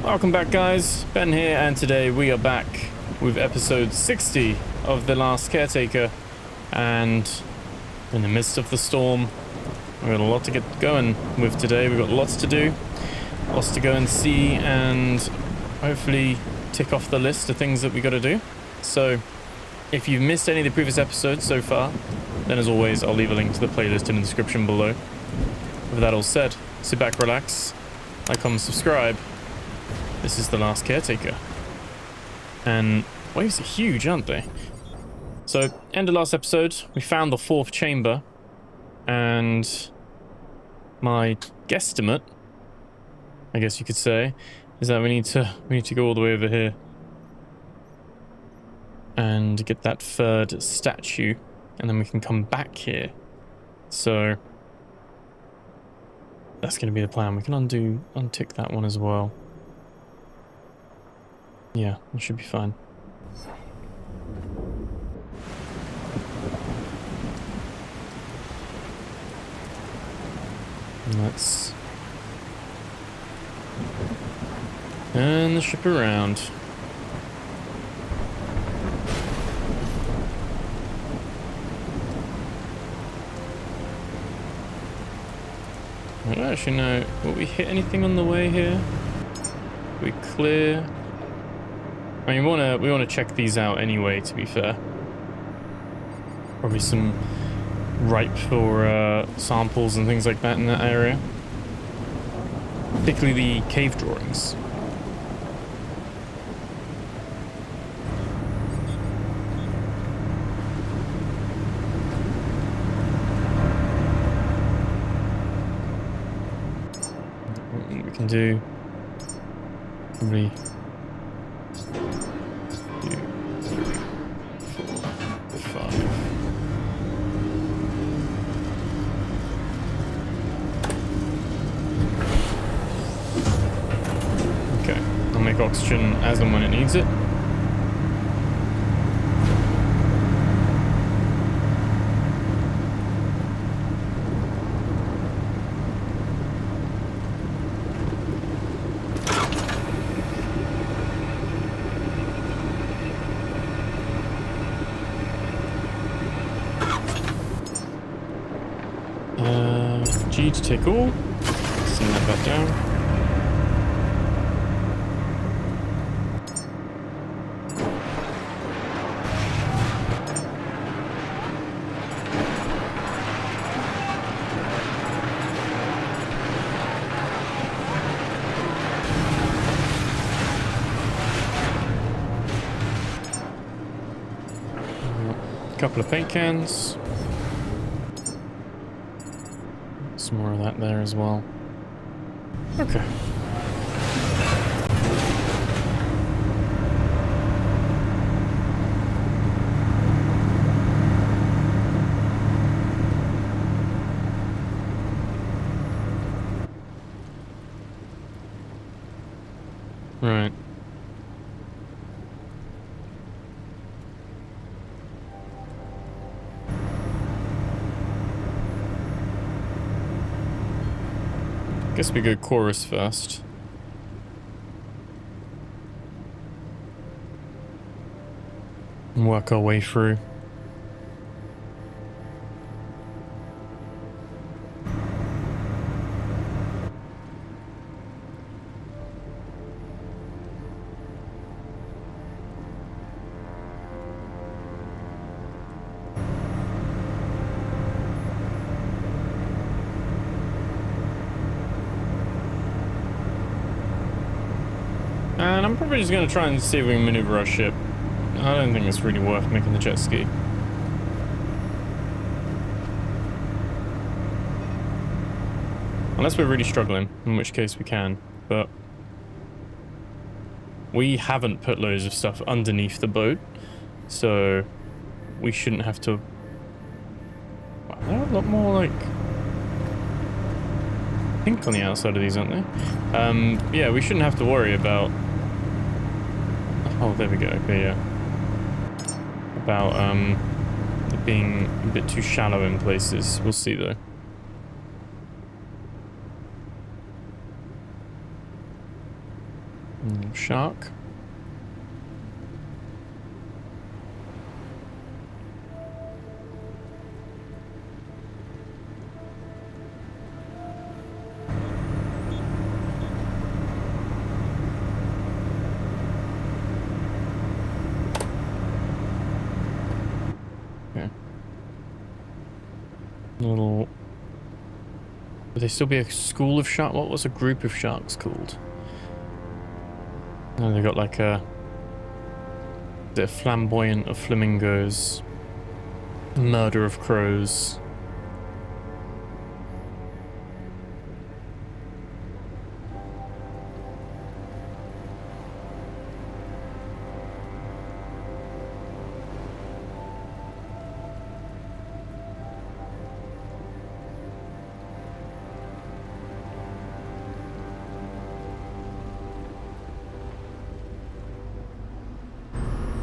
Welcome back, guys. Ben here, and today we are back with episode 60 of The Last Caretaker. And in the midst of the storm, we've got a lot to get going with today. We've got lots to do, lots to go and see, and hopefully tick off the list of things that we got to do. So if you've missed any of the previous episodes so far, then as always, I'll leave a link to the playlist in the description below. With that all said, sit back, relax, like, comment, subscribe. This is The Last Caretaker. And waves are huge, aren't they? So, end of last episode, we found the fourth chamber. And my guesstimate, I guess you could say, is that we need to go all the way over here and get that third statue, and then we can come back here. So that's going to be the plan. We can untick that one as well. Yeah, it should be fine. Let's turn the ship around. I don't actually know. Will we hit anything on the way here? We clear. I mean, we wanna check these out anyway, to be fair. Probably some ripe for samples and things like that in that area. Particularly the cave drawings. What we can do, probably 2, 3, 4, 5. Okay, I'll make oxygen as and when it needs it. G to take all. Send that back down. A couple of paint cans. Some more of that there as well. Okay. Right. Guess we go chorus first. And work our way through. And I'm probably just going to try and see if we can maneuver our ship. I don't think it's really worth making the jet ski. Unless we're really struggling, in which case we can. But we haven't put loads of stuff underneath the boat, so we shouldn't have to... Wow, they're a lot more like pink on the outside of these, aren't they? Yeah, we shouldn't have to worry about... Oh, there we go. Okay, yeah. About it being a bit too shallow in places. We'll see though. Shark. Okay. Little... Would they still be a school of sharks? What was a group of sharks called? No, they got like a... The flamboyant of flamingos. Murder of crows.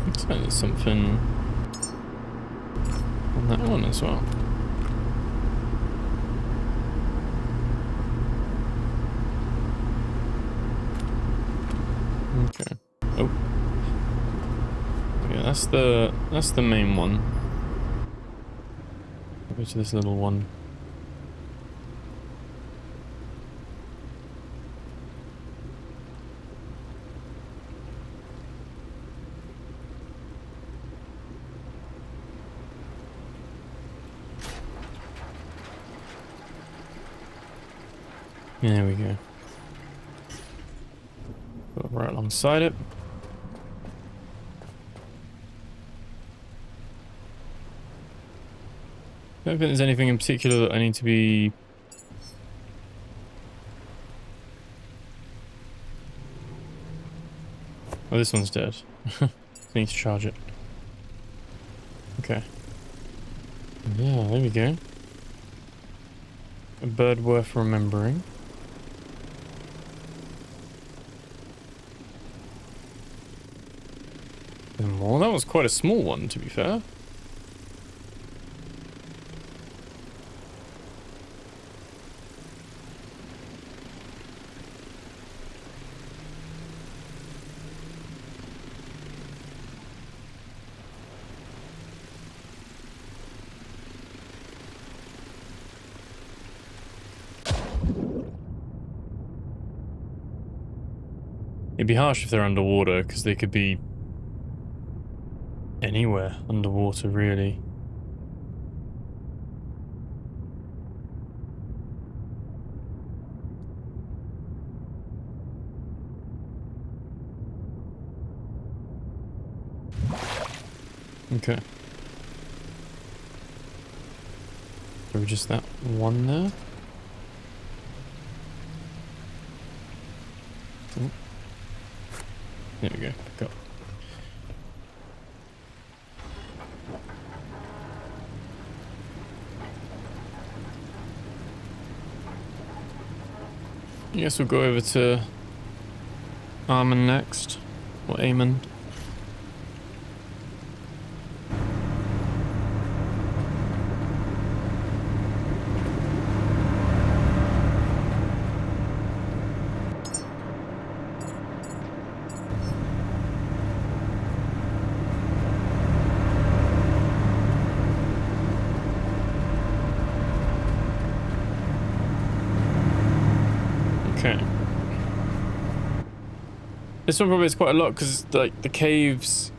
Looks like there's something on that one as well. Okay. Oh. Yeah, that's the main one. I'll go to this little one. There we go. Put it right alongside it. I don't think there's anything in particular that I need to be... Oh, this one's dead. I need to charge it. Okay. Yeah, there we go. A bird worth remembering. And more. That was quite a small one, to be fair. It'd be harsh if they're underwater, because they could be anywhere underwater, really. Okay. So just that one there. Oh. There we go. Go. I guess we'll go over to Armand next, or Amon. Okay. This one probably is quite a lot because like the caves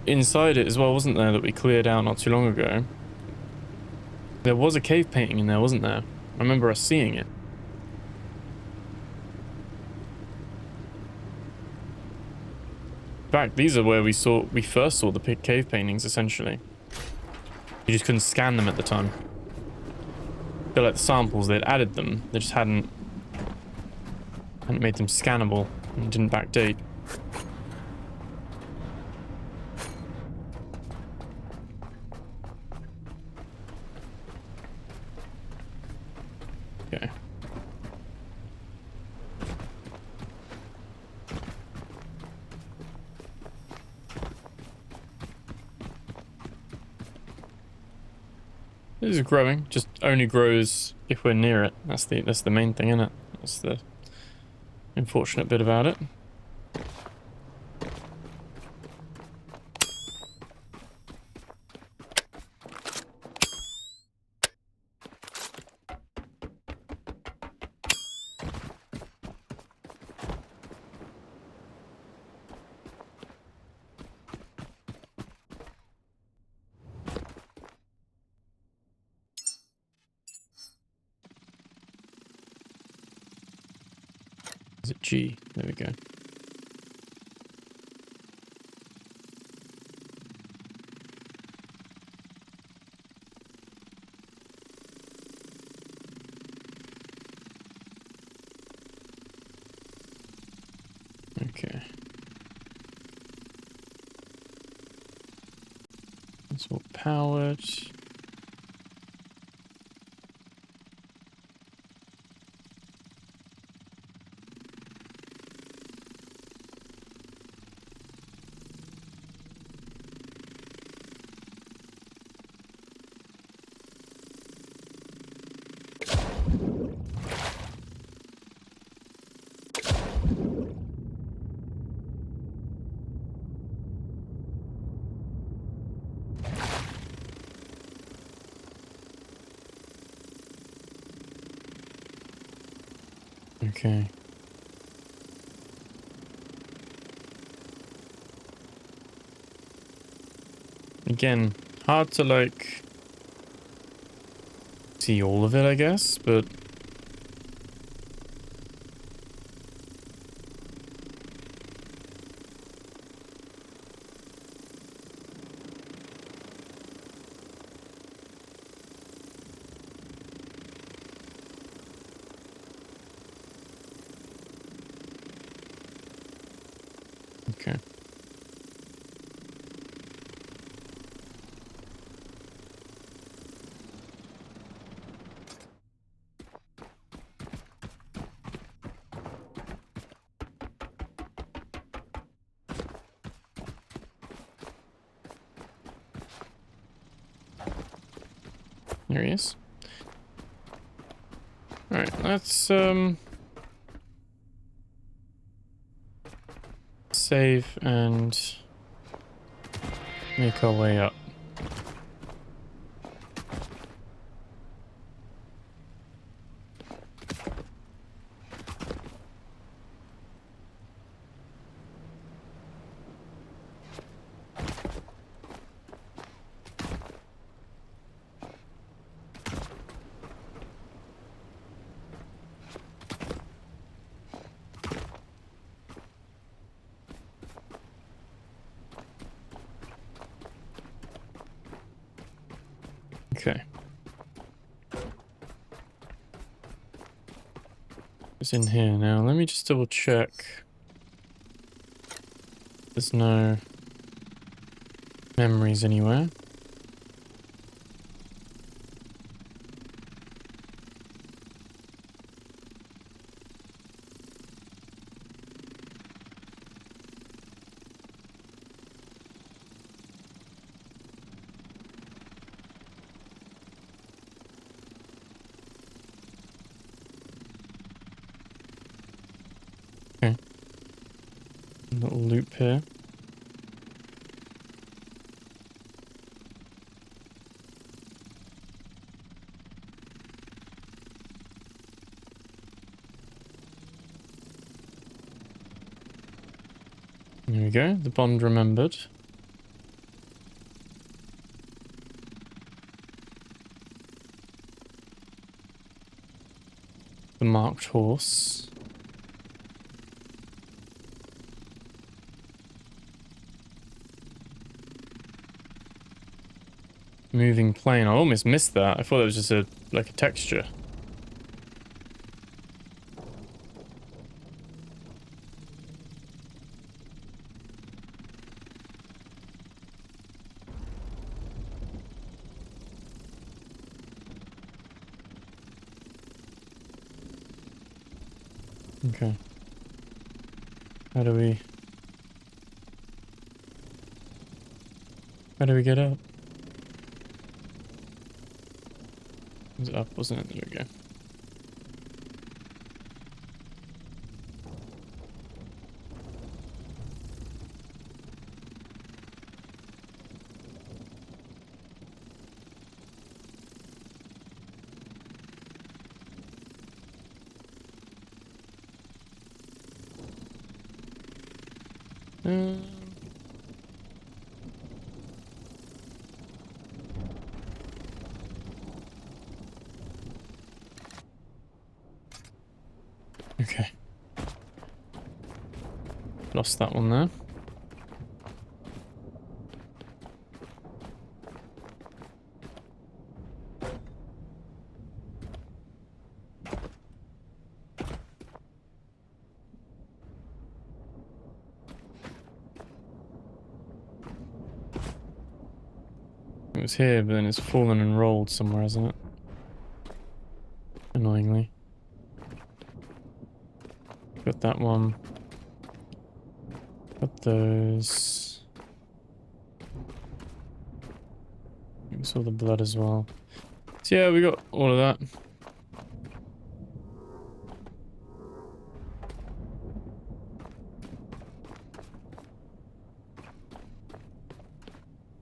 inside it as well, wasn't there, that we cleared out not too long ago? There was a cave painting in there, wasn't there? I remember us seeing it. In fact, these are where we first saw the cave paintings, essentially. You just couldn't scan them at the time. They're like the samples, they'd added them, they just hadn't made them scannable and didn't backdate. Okay. This is growing, just only grows if we're near it. That's the main thing, isn't it? That's the unfortunate bit about it. Is it G? There we go. Okay. It's all powered. Okay. Again, hard to like see all of it, I guess, but okay. There he is. Alright, let's save and make our way up. Okay. It's in here now. Let me just double check. There's no memories anywhere. Okay. Little loop here. There we go. The bond remembered. The marked horse. Moving plane. I almost missed that. I thought it was just a like a texture. Okay. How do we get up? It was up, wasn't it? There we go. Okay. Lost that one there. It was here, but then it's fallen and rolled somewhere, hasn't it? Annoyingly. Got that one. Got those. We saw the blood as well. So yeah, we got all of that.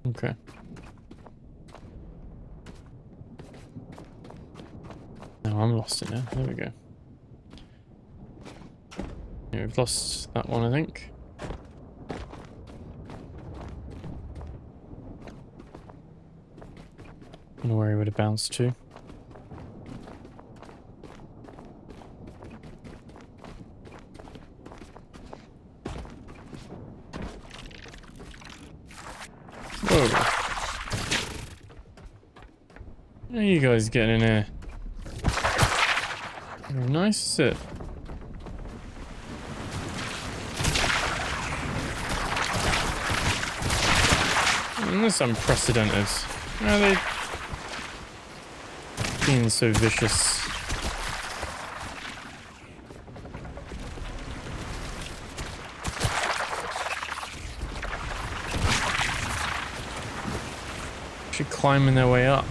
Okay. No, I'm lost in there. There we go. Yeah, we've lost that one, I think. I don't know where he would have bounced to. Whoa. How are you guys getting in here? Very nice, is it? That's unprecedented. How are they being so vicious? Actually climbing their way up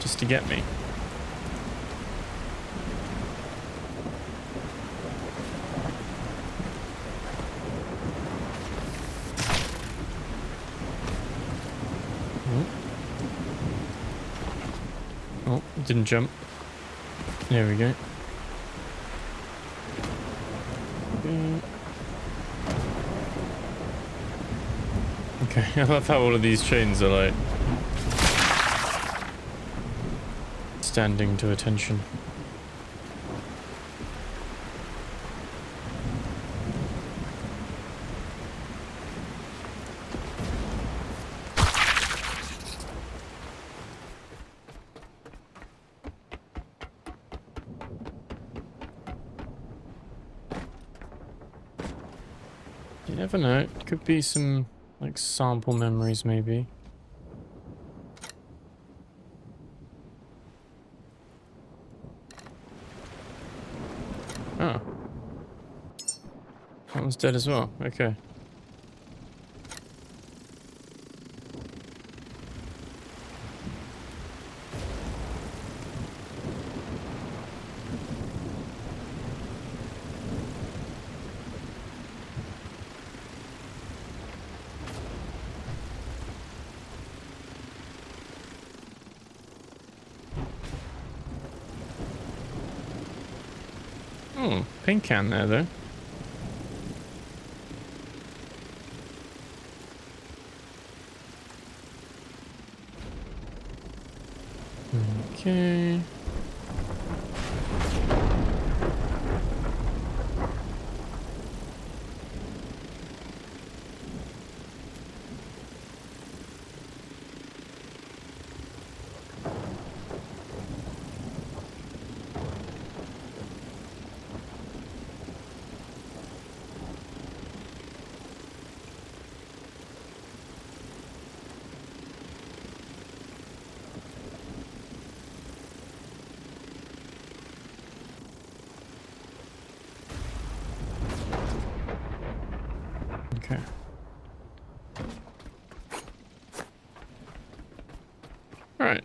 just to get me. Oh, didn't jump. There we go. Okay, I love how all of these chains are like standing to attention. You never know, it could be some like sample memories maybe. Oh. That one's dead as well. Okay. Oh, paint can there though. Okay. Okay. All right.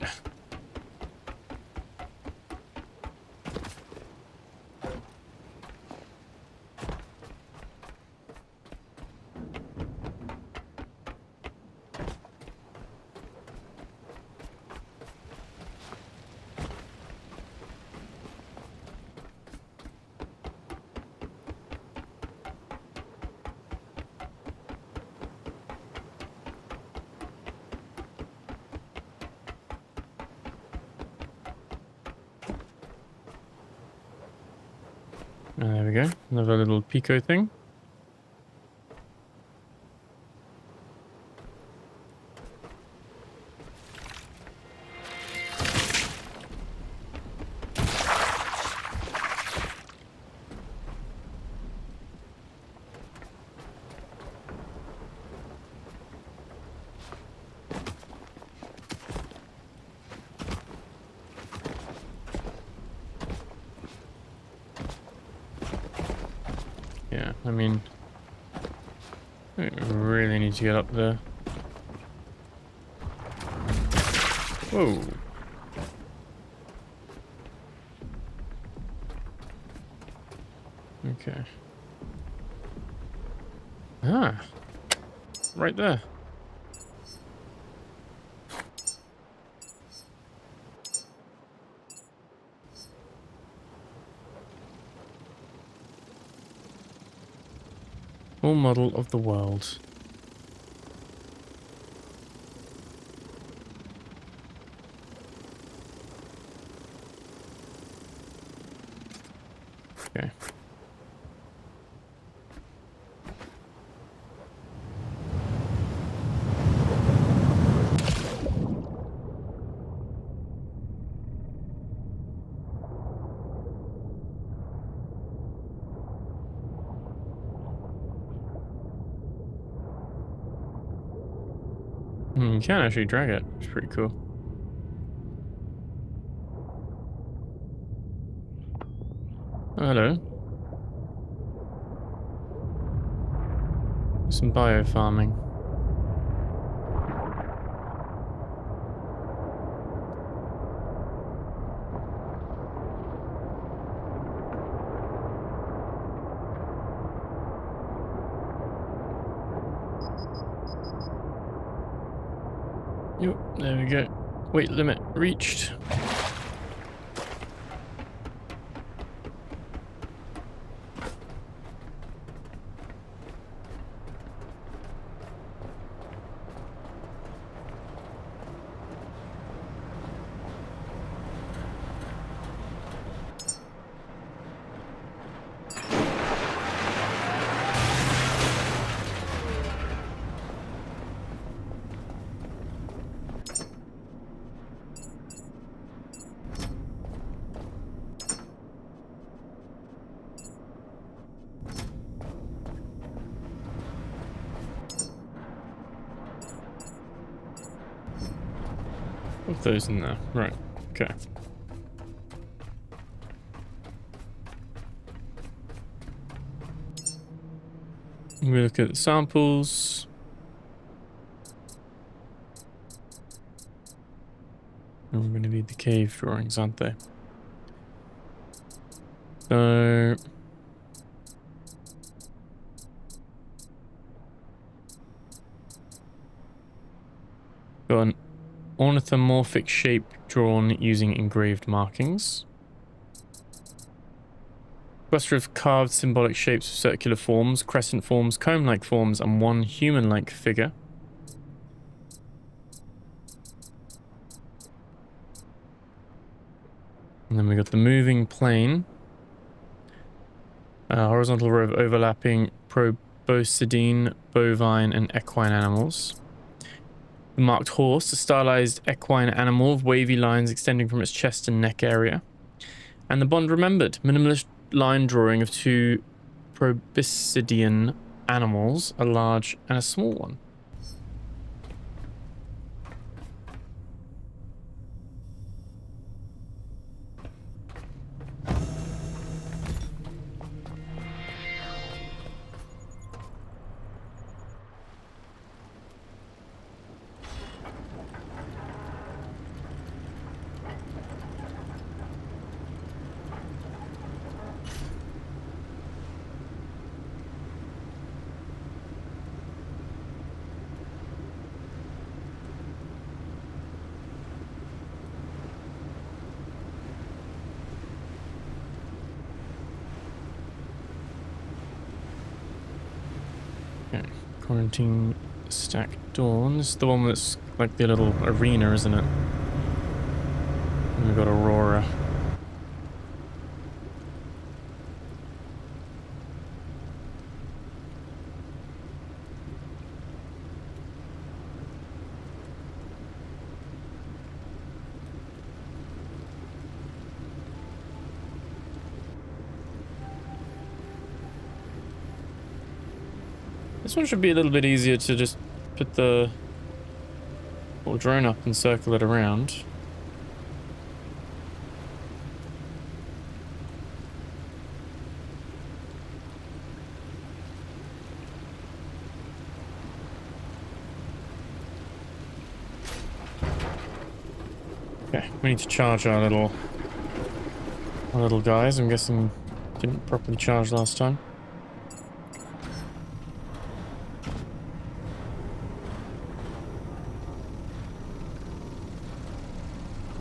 There we go. Another little pico thing. I mean, I really need to get up there. Whoa. Okay. Ah. Right there. Full model of the world. Okay. You can actually drag it. It's pretty cool. Oh, hello. Some bio-farming. Yep, there we go. Weight limit reached. Put those in there. Right. Okay. We look at the samples. And we're going to need the cave drawings, aren't they? So got an ornithomorphic shape drawn using engraved markings. Cluster of carved symbolic shapes of circular forms, crescent forms, comb-like forms, and one human-like figure. And then we got the moving plane. Horizontal row of overlapping proboscidine, bovine, and equine animals. The marked horse, a stylized equine animal with wavy lines extending from its chest and neck area. And the bond remembered, minimalist line drawing of two proboscidean animals, a large and a small one. Okay, quarantine stack dawn. This is the one that's like the little arena, isn't it? And we've got Aurora. This one should be a little bit easier to just put the little drone up and circle it around. Okay, we need to charge our little guys. I'm guessing didn't properly charge last time.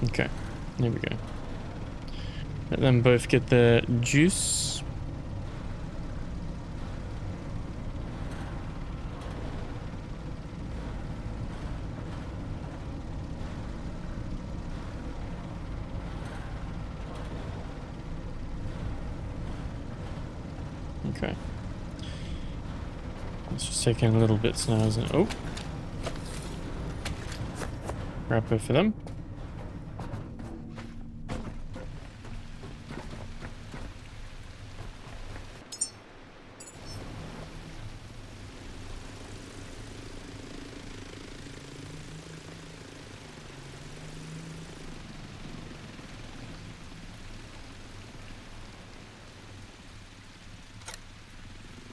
Okay, there we go. Let them both get their juice. Okay. It's just taking little bits now, isn't it? Oh! Grab both for them.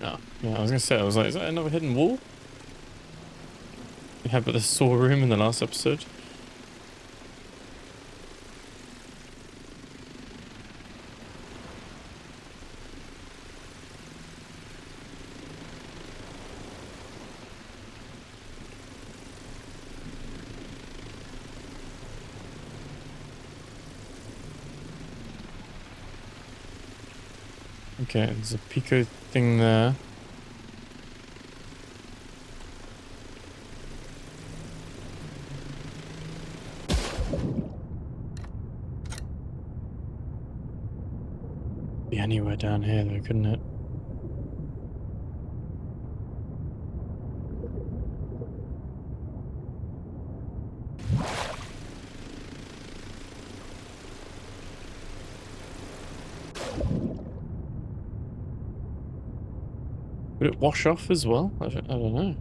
Oh, yeah, I was gonna say, I was like, is that another hidden wall? We had but the saw room in the last episode. Okay, there's a pico thing there. Be anywhere down here though, couldn't it? Would it wash off as well? I don't know.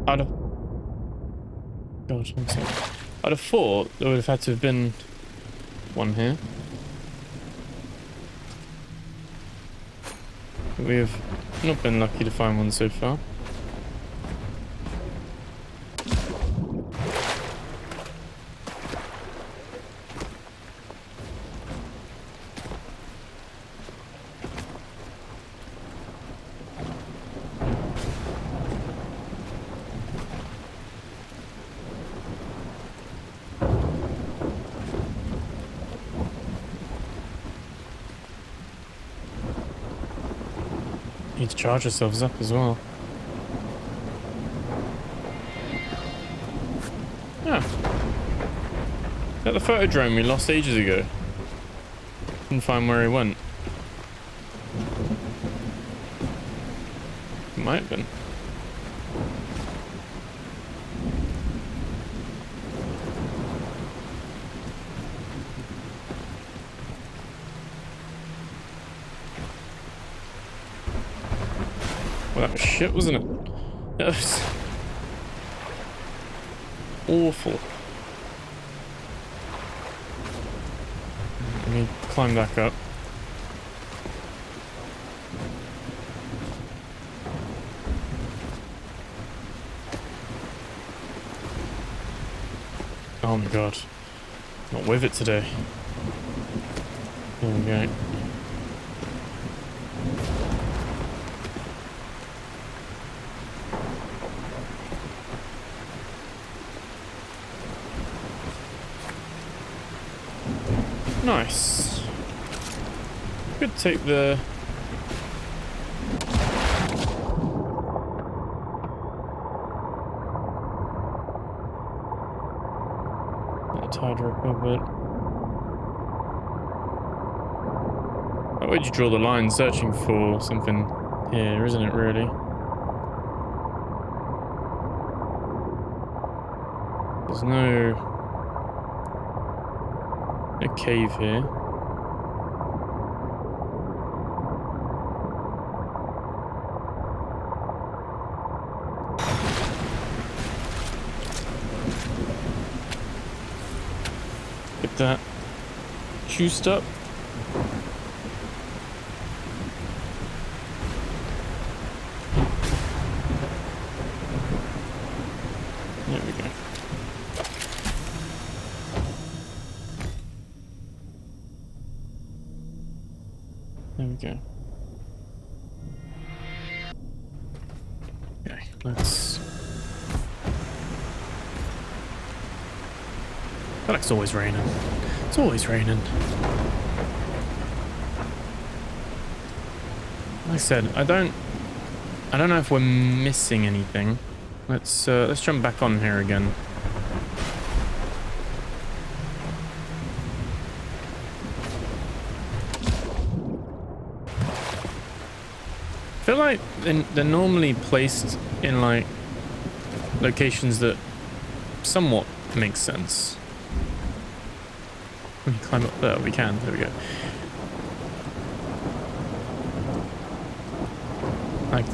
I'd have... God, one second. I'd have thought there would have had to have been one here. But we have not been lucky to find one so far. Need to charge ourselves up as well. Ah. Is that the photo drone we lost ages ago? Couldn't find where he went. It might have been. Well, that was shit, wasn't it? That was awful. Let me climb back up. Oh my god. Not with it today. There we go. Nice. Could take the... tide rope over it. How would you draw the line searching for something here, isn't it really? There's no cave here. Get that juiced up. There we go. There we go. Okay, let's... I feel like it's always raining. It's always raining. Like I said, I don't know if we're missing anything. Let's jump back on here again. I feel like they're normally placed in like locations that somewhat make sense. We can climb up there. We can. There we go. Like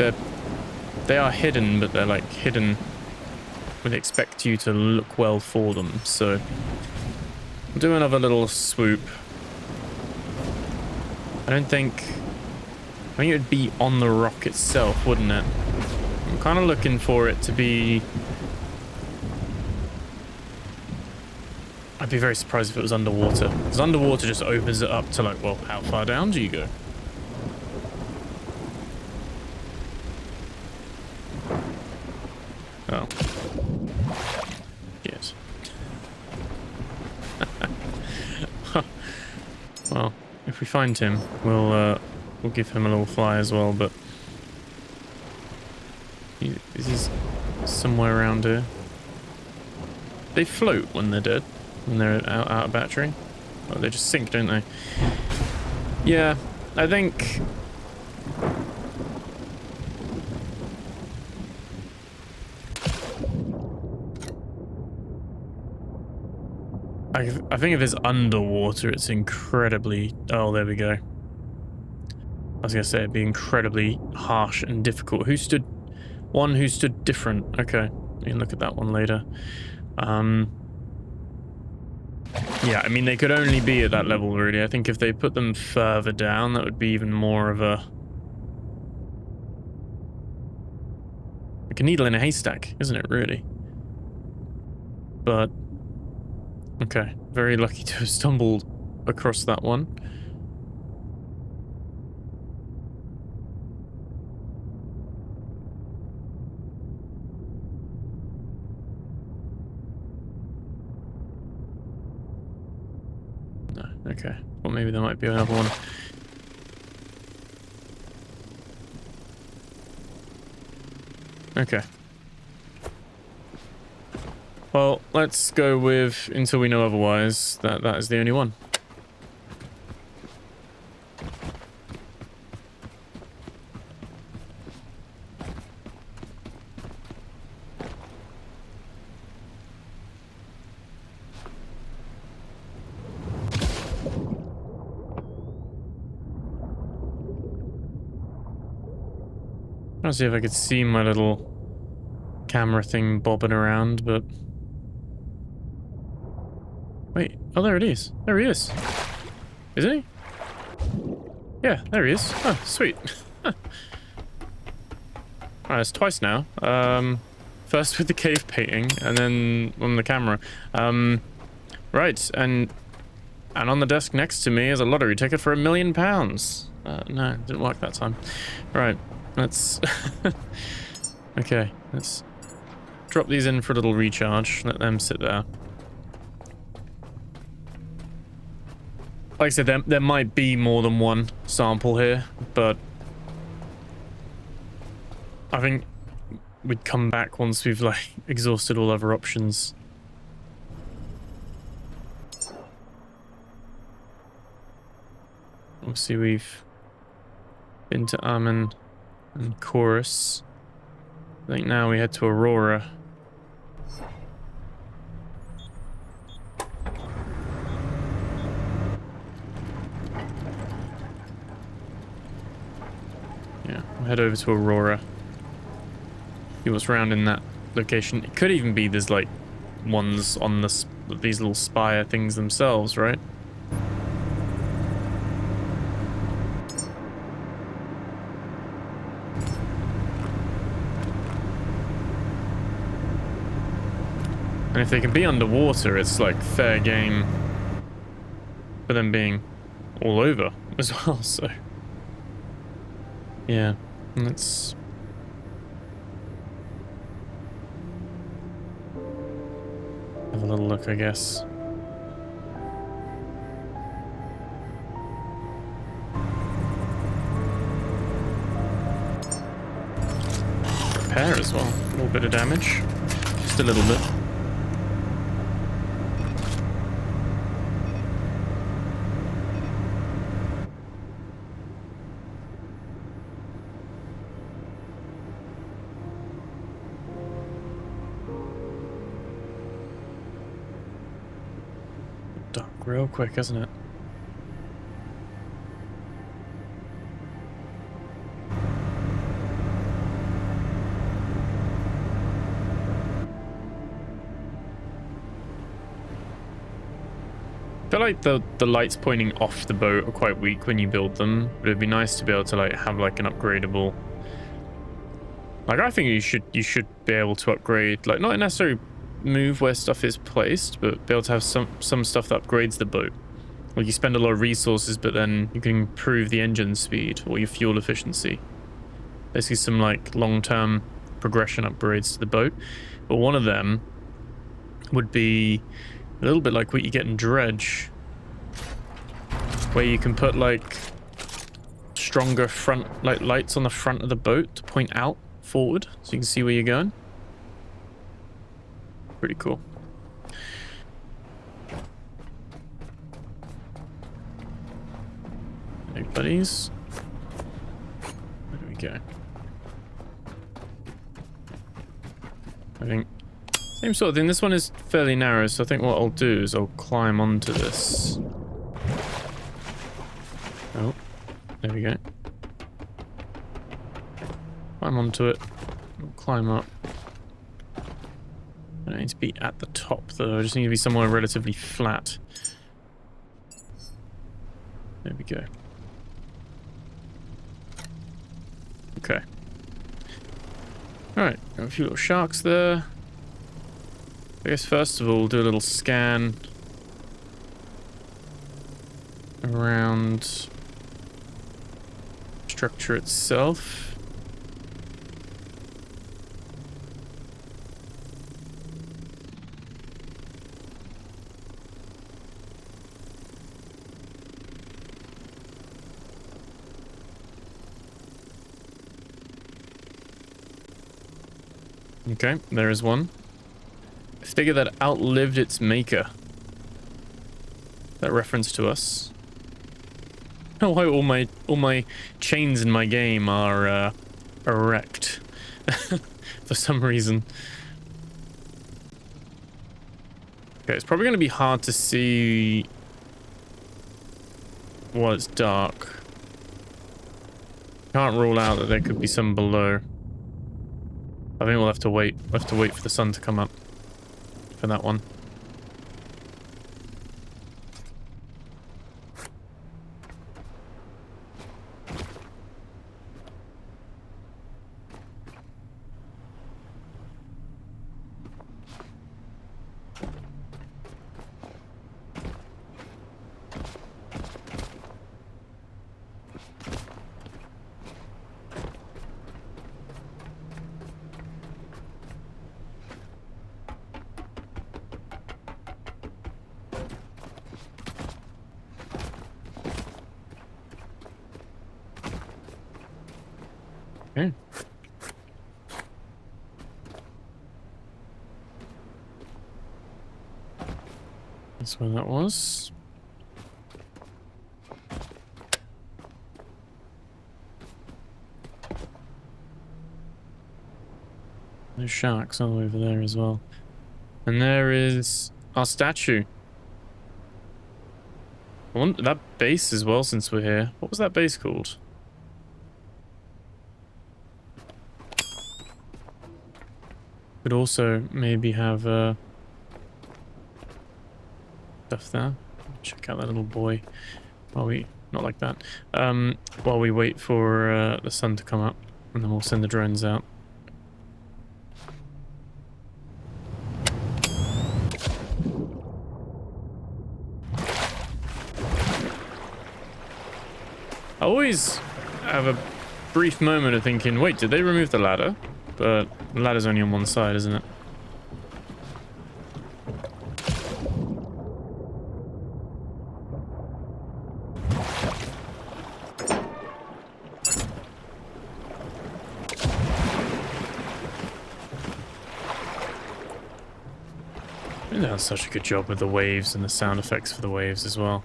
they are hidden, but they're like hidden. Would expect you to look well for them. So we'll do another little swoop. I think it would be on the rock itself, wouldn't it? I'm kind of looking for it to be... I'd be very surprised if it was underwater. Because underwater just opens it up to like, well, how far down do you go? Oh. Yes. Well, if we find him, we'll give him a little fly as well, but... Is he somewhere around here? They float when they're dead. When they're out of battery. Oh, they just sink, don't they? Yeah, I think... I think if it's underwater, it's incredibly... Oh, there we go. I was going to say it'd be incredibly harsh and difficult. Who stood... One who stood different. Okay, we can look at that one later. Yeah, I mean, they could only be at that level, really. I think if they put them further down, that would be even more of a... Like a needle in a haystack, isn't it, really? But... Okay, very lucky to have stumbled across that one. No, okay. Well, maybe there might be another one. Okay. Well, let's go with, until we know otherwise, that is the only one. Trying to see if I could see my little camera thing bobbing around, but... Wait, oh, there it is. There he is. Isn't he? Yeah, there he is. Oh, sweet. Alright, it's twice now. First with the cave painting, and then on the camera. Right, and on the desk next to me is a lottery ticket for £1 million. No, it didn't work that time. Right, let's... Okay, let's drop these in for a little recharge. Let them sit there. Like I said, there might be more than one sample here, but I think we'd come back once we've like exhausted all other options. Obviously we've been to Amen and Chorus. I think now we head to Aurora. Yeah, we'll head over to Aurora. See what's around in that location. It could even be there's like ones on this these little spire things themselves, right? And if they can be underwater, it's like fair game for them being all over as well, so... Yeah, let's... have a little look, I guess. Repair as well, a little bit of damage. Just a little bit. Dark real quick, isn't it? I feel like the lights pointing off the boat are quite weak when you build them, but it'd be nice to be able to like have like an upgradable. Like I think you should be able to upgrade, like not necessarily move where stuff is placed, but be able to have some stuff that upgrades the boat. Like you spend a lot of resources, but then you can improve the engine speed or your fuel efficiency. Basically some like long-term progression upgrades to the boat. But one of them would be a little bit like what you get in Dredge, where you can put like stronger front like lights on the front of the boat to point out forward so you can see where you're going. Pretty cool. Hey buddies, where do we go? I think same sort of thing. This one is fairly narrow, so I think what I'll do is I'll climb onto this. Oh, there we go. Climb onto it. I'll climb up. I don't need to be at the top though. I just need to be somewhere relatively flat. There we go. Okay. Alright, got a few little sharks there. I guess first of all, we'll do a little scan around structure itself. Okay, there is one. A figure that outlived its maker. That reference to us. Oh, why all my chains in my game are erect for some reason. Okay, it's probably going to be hard to see while it's dark. Can't rule out that there could be some below. I think we'll have to wait. We'll have to wait for the sun to come up for that one. Okay. That's where that was. There's sharks all over there as well. And there is our statue. I want that base as well since we're here. What was that base called? Could also maybe have stuff there. Check out that little boy while we... Not like that. While we wait for the sun to come up, and then we'll send the drones out. I always have a brief moment of thinking, wait, did they remove the ladder? But the ladder's only on one side, isn't it? They've done such a good job with the waves and the sound effects for the waves as well.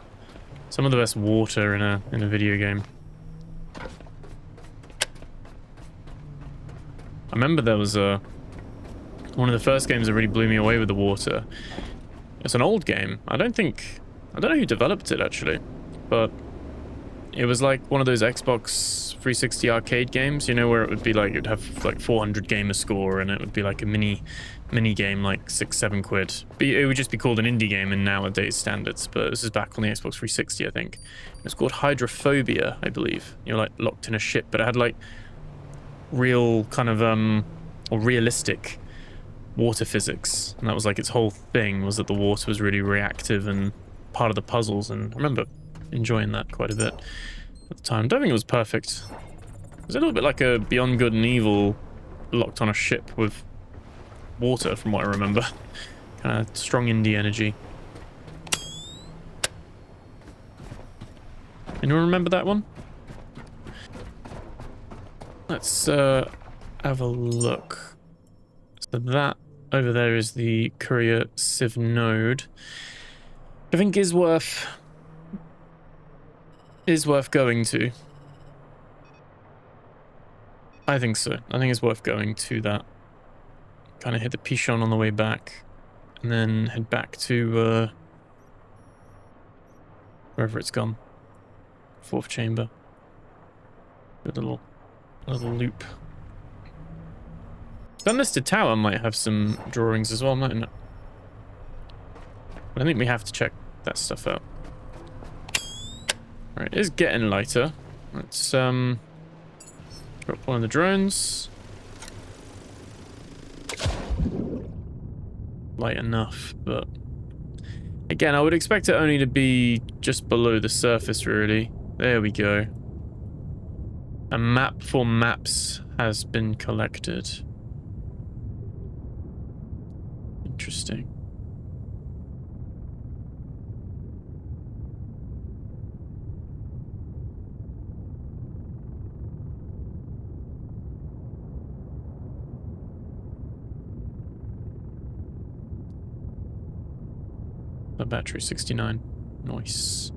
Some of the best water in a video game. I remember there was one of the first games that really blew me away with the water. It's an old game. I don't know who developed it actually, but it was like one of those Xbox 360 arcade games, you know, where it would be like, you'd have like 400 gamer score and it would be like a mini game, like £6-7 quid. But it would just be called an indie game in nowadays standards, but this is back on the Xbox 360, I think. It's called Hydrophobia, I believe. You're like locked in a ship, but it had like real kind of or realistic water physics, and that was like its whole thing, was that the water was really reactive and part of the puzzles, and I remember enjoying that quite a bit at the time. I don't think it was perfect. It was a little bit like a Beyond Good and Evil locked on a ship with water, from what I remember. Kind of strong indie energy. Anyone remember that one? Let's have a look. So that over there is the courier sieve node. I think is worth going to. I think so. I think it's worth going to that. Kind of hit the Pichon on the way back, and then head back to wherever it's gone. Fourth chamber. Good little loop. The unlisted tower might have some drawings as well, mightn't it? But I think we have to check that stuff out. Alright, it is getting lighter. Let's drop one of the drones. Light enough, but again, I would expect it only to be just below the surface, really. There we go. A map for maps has been collected. Interesting. The battery 69. Nice.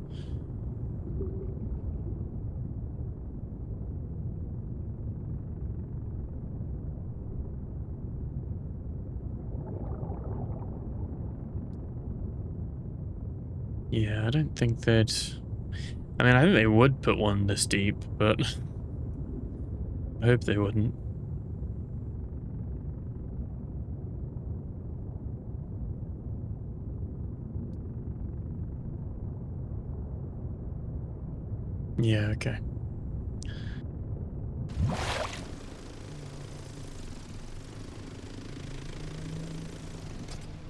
Yeah, I don't think they'd... I mean, I think they would put one this deep, but I hope they wouldn't. Yeah, okay.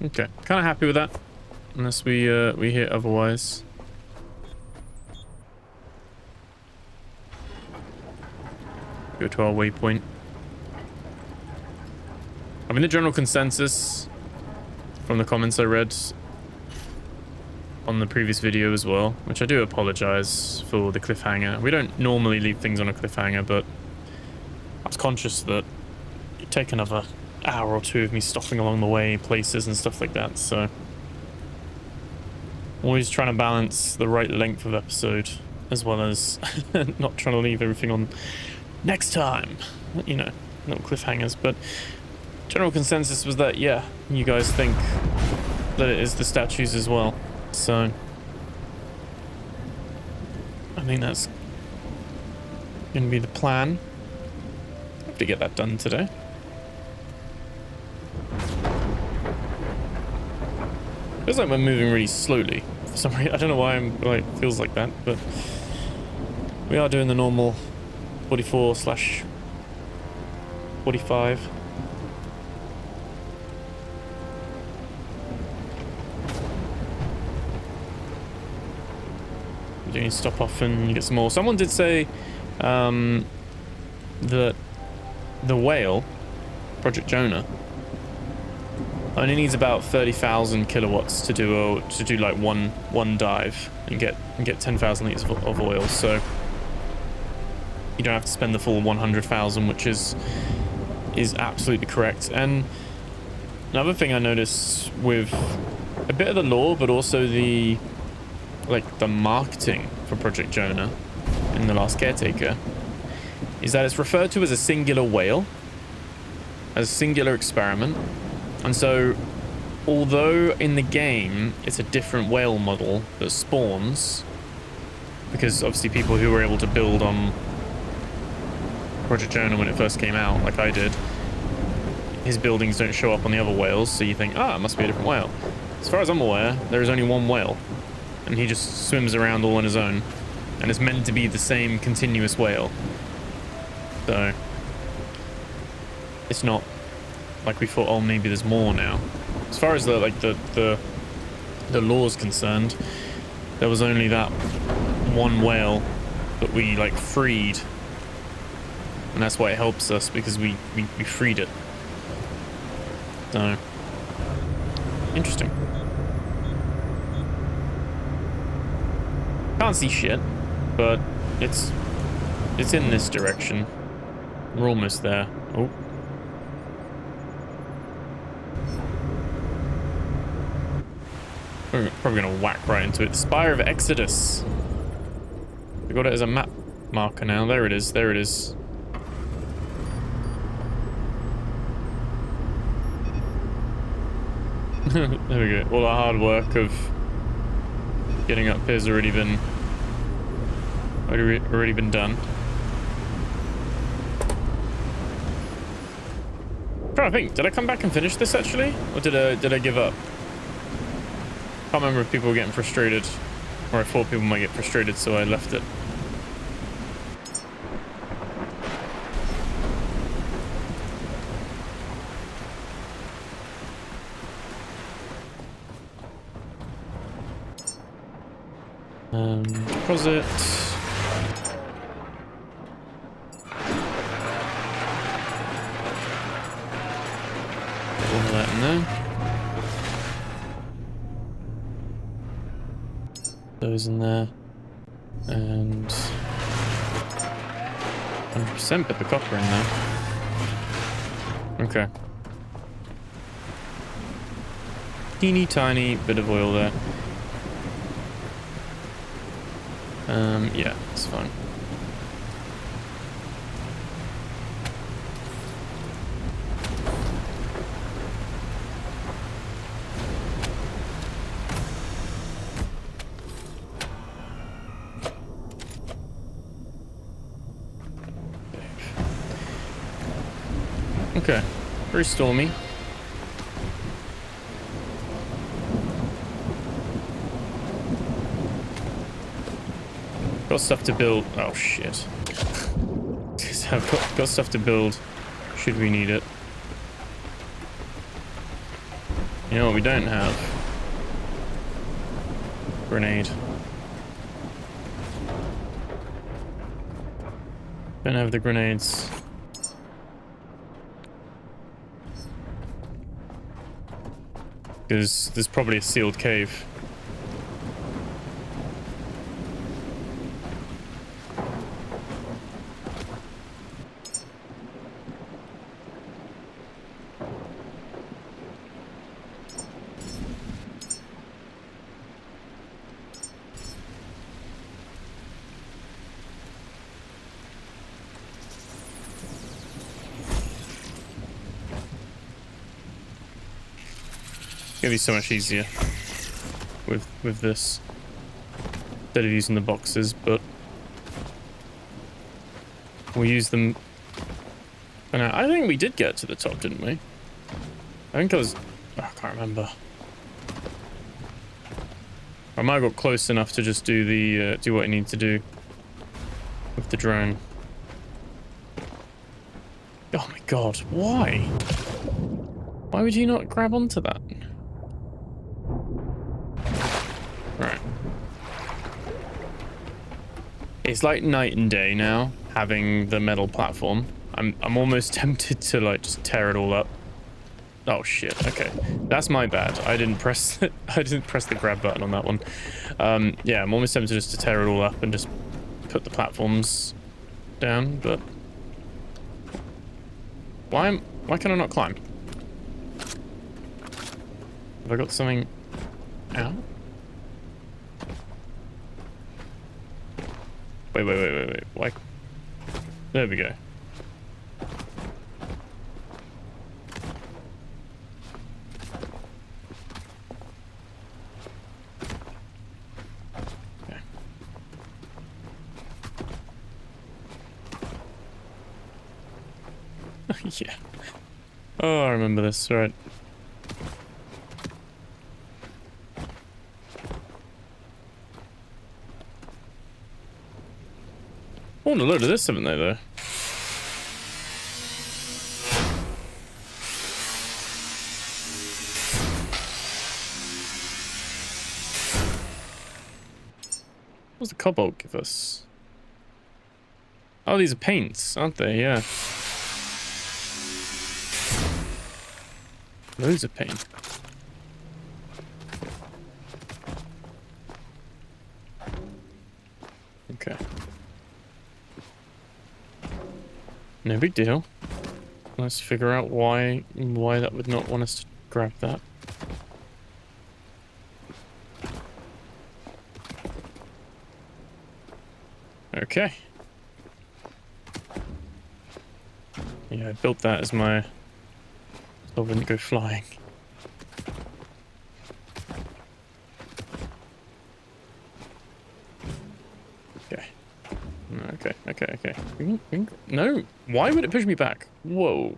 Okay, kind of happy with that. Unless we hit otherwise. Go to our waypoint. I mean, the general consensus from the comments I read on the previous video as well, which I do apologize for the cliffhanger. We don't normally leave things on a cliffhanger, but I was conscious that it'd take another hour or two of me stopping along the way, places and stuff like that, so always trying to balance the right length of episode, as well as not trying to leave everything on next time, you know, little cliffhangers. But general consensus was that, yeah, you guys think that it is the statues as well. So I think that's going to be the plan. Hope to get that done today. Feels like we're moving really slowly. For some reason, I don't know why I'm like feels like that, but we are doing the normal 44/45. You need to stop off and get some more. Someone did say that the whale, Project Jonah, only needs about 30,000 kilowatts to do like one dive and get 10,000 liters of oil. So you don't have to spend the full 100,000, which is absolutely correct. And another thing I noticed with a bit of the lore, but also the marketing for Project Jonah in The Last Caretaker, is that it's referred to as a singular whale, as a singular experiment. And so, although in the game it's a different whale model that spawns, because obviously people who were able to build on Project Jonah when it first came out, like I did, his buildings don't show up on the other whales, so you think, it must be a different whale. As far as I'm aware, there is only one whale, and he just swims around all on his own, and it's meant to be the same continuous whale. So it's not like we thought, maybe there's more now. As far as the lore's concerned, there was only that one whale that we freed, and that's why it helps us, because we freed it. So interesting. Can't see shit, but it's in this direction. We're almost there. Oh. We're probably gonna whack right into it. The Spire of Exodus. We got it as a map marker now. There it is. There it is. There we go. All the hard work of getting up here has already been done. I'm trying to think, did I come back and finish this actually, or did I give up? Can't remember if people were getting frustrated, or I thought people might get frustrated, so I left it. Deposit. All of that in there. Those in there. And 100% put the copper in there. Okay. Teeny tiny bit of oil there. Yeah, it's fine. Okay, very stormy. Got stuff to build. Oh shit. I've got stuff to build. Should we need it? You know what we don't have? Grenade. Don't have the grenades. Because there's probably a sealed cave. It's gonna be so much easier with this instead of using the boxes, but we'll use them. And I think we did get to the top, didn't we? I think I can't remember. I might have got close enough to just do the do what I need to do with the drone. Oh my god, why? Why would you not grab onto that? Right. It's like night and day now, having the metal platform. I'm almost tempted to like just tear it all up. Oh shit, okay. That's my bad. I didn't press the grab button on that one. Yeah, I'm almost tempted just to tear it all up and just put the platforms down, but why can I not climb? Have I got something out? Wait. Why? There we go. Okay. Yeah. Oh, I remember this, right. I want a load of this, haven't they, though? What does the cobalt give us? Oh, these are paints, aren't they? Yeah. Loads of paint. Okay. No big deal. Let's figure out why that would not want us to grab that. Okay. Yeah, I built that as my... so I wouldn't go flying. Okay. Okay. No! Why would it push me back? Whoa.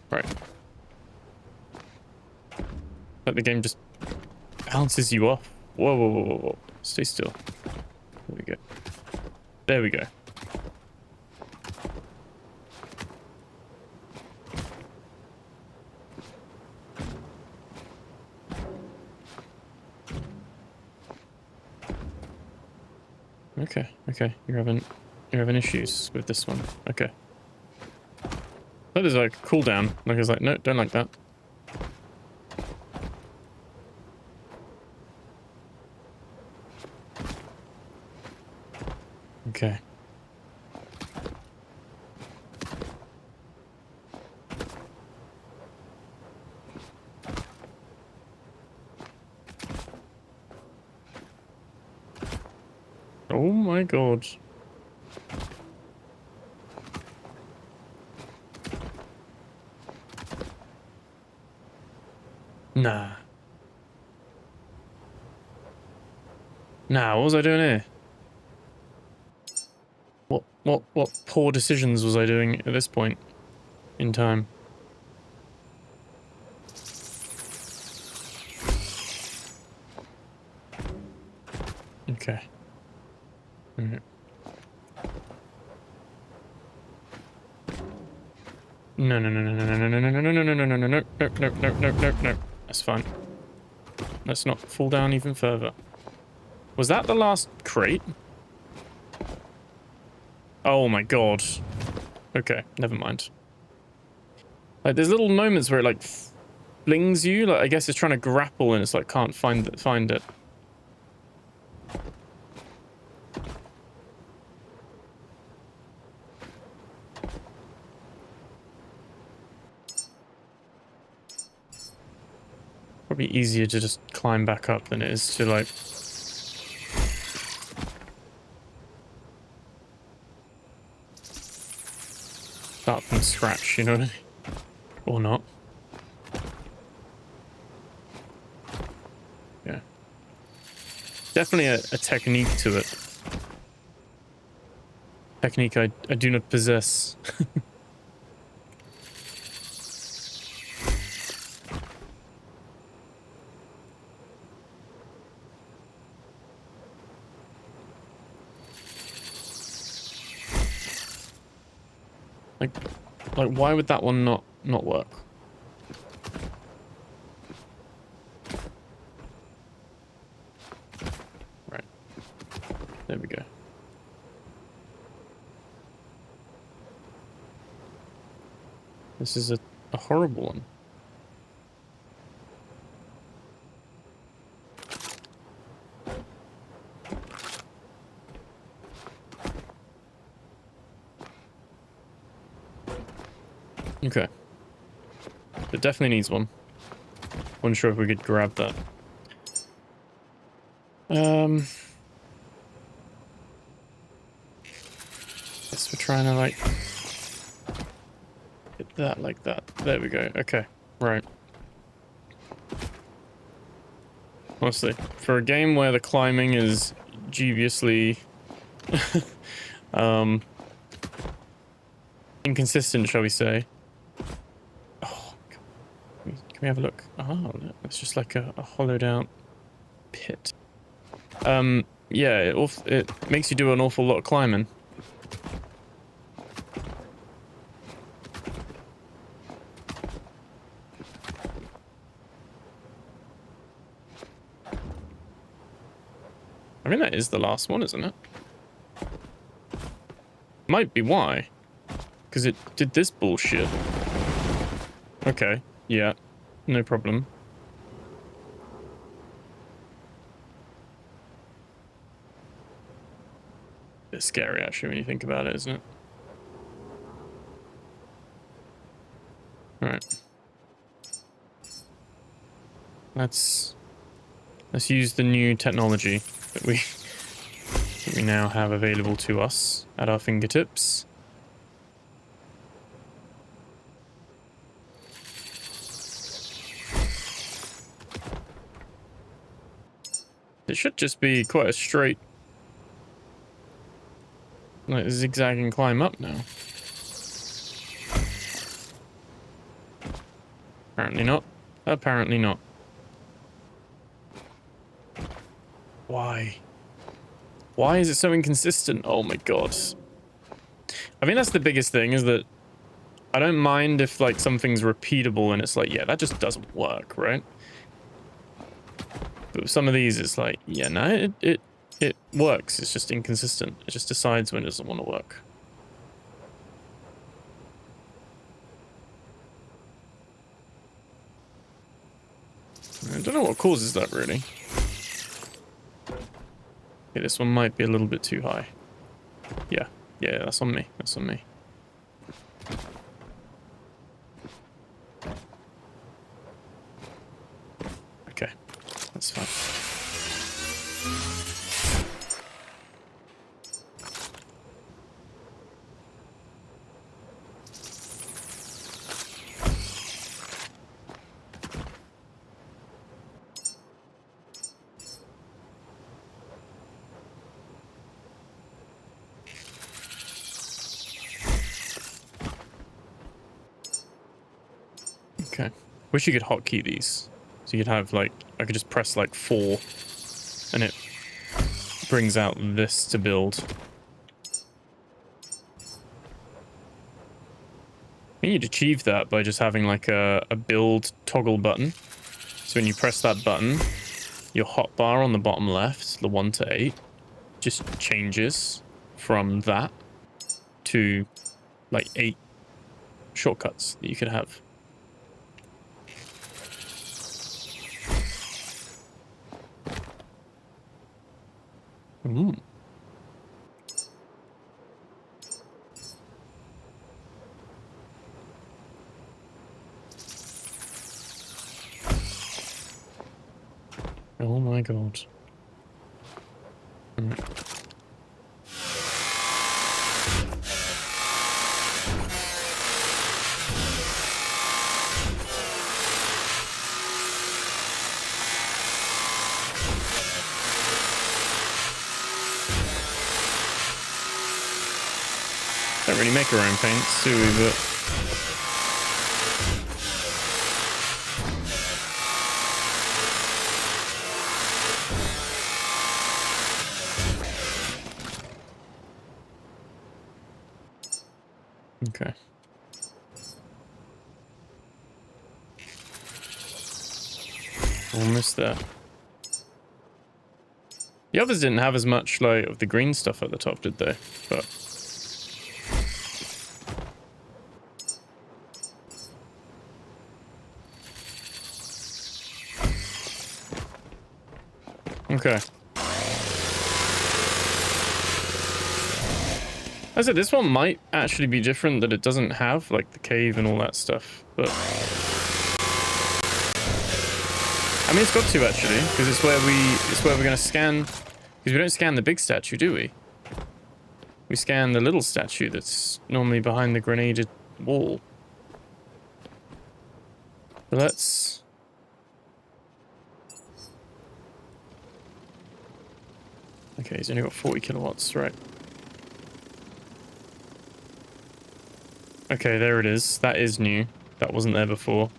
Right. Like the game just bounces you off. Whoa. Stay still. There we go. There we go. Okay. You're having issues with this one. Okay. That is like a cooldown. Like it's like, no, don't like that. Okay. Oh my god. Nah, what was I doing here? What poor decisions was I doing at this point in time? Okay. All right. No. That's fine. Let's not fall down even further. Was that the last crate? Oh my god. Okay, never mind. Like there's little moments where it like flings you. Like I guess it's trying to grapple and it's like can't find it. Probably easier to just climb back up than it is to like start from scratch, you know what I mean? Or not. Yeah. Definitely a technique to it. Technique I do not possess. Like why would that one not work? Right. There we go. This is a horrible one. Okay. It definitely needs one. Wasn't sure if we could grab that. Guess we're trying to like hit that like that. There we go. Okay. Right. Honestly, for a game where the climbing is deviously inconsistent, shall we say? Oh, can we have a look? Oh, it's just like a hollowed out pit. Yeah, it makes you do an awful lot of climbing. I mean, that is the last one, isn't it? Might be why. Because it did this bullshit. Okay, yeah, no problem. It's scary, actually, when you think about it, isn't it? Alright. Let's use the new technology that we now have available to us at our fingertips. It should just be quite a straight, like, zigzagging climb up now. Apparently not. Apparently not. Why? Why is it so inconsistent? Oh my god. I think that's the biggest thing, is that I don't mind if like something's repeatable and it's like, yeah, that just doesn't work, right? But with some of these, it's like, yeah, no, it works. It's just inconsistent. It just decides when it doesn't want to work. I don't know what causes that, really. Okay, this one might be a little bit too high. Yeah, that's on me. That's on me. Okay, that's fine. Okay. Wish you could hotkey these. So you could have like, I could just press like 4 and it brings out this to build. I think you'd achieve that by just having like a build toggle button. So when you press that button, your hotbar on the bottom left, the 1 to 8, just changes from that to like 8 shortcuts that you could have. Ooh. Oh my god. Right. Don't really make our own paints, do we? But okay. Almost there. The others didn't have as much, like, of the green stuff at the top, did they? But... okay. I said, this one might actually be different, that it doesn't have, like, the cave and all that stuff, but... I mean, it's got to, actually, because it's where we're going to scan... Because we don't scan the big statue, do we? We scan the little statue that's normally behind the grenaded wall. So let's... Okay, he's only got 40 kilowatts, right. Okay, there it is. That is new. That wasn't there before.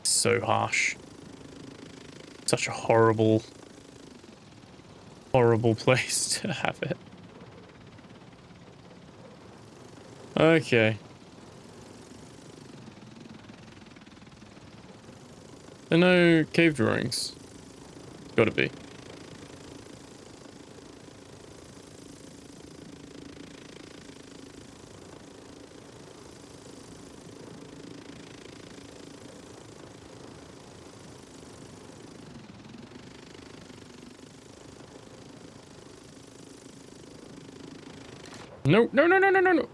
So harsh. Such a horrible, horrible place to have it. Okay. There are no cave drawings. Gotta be. No, no, no, no, no, no, no.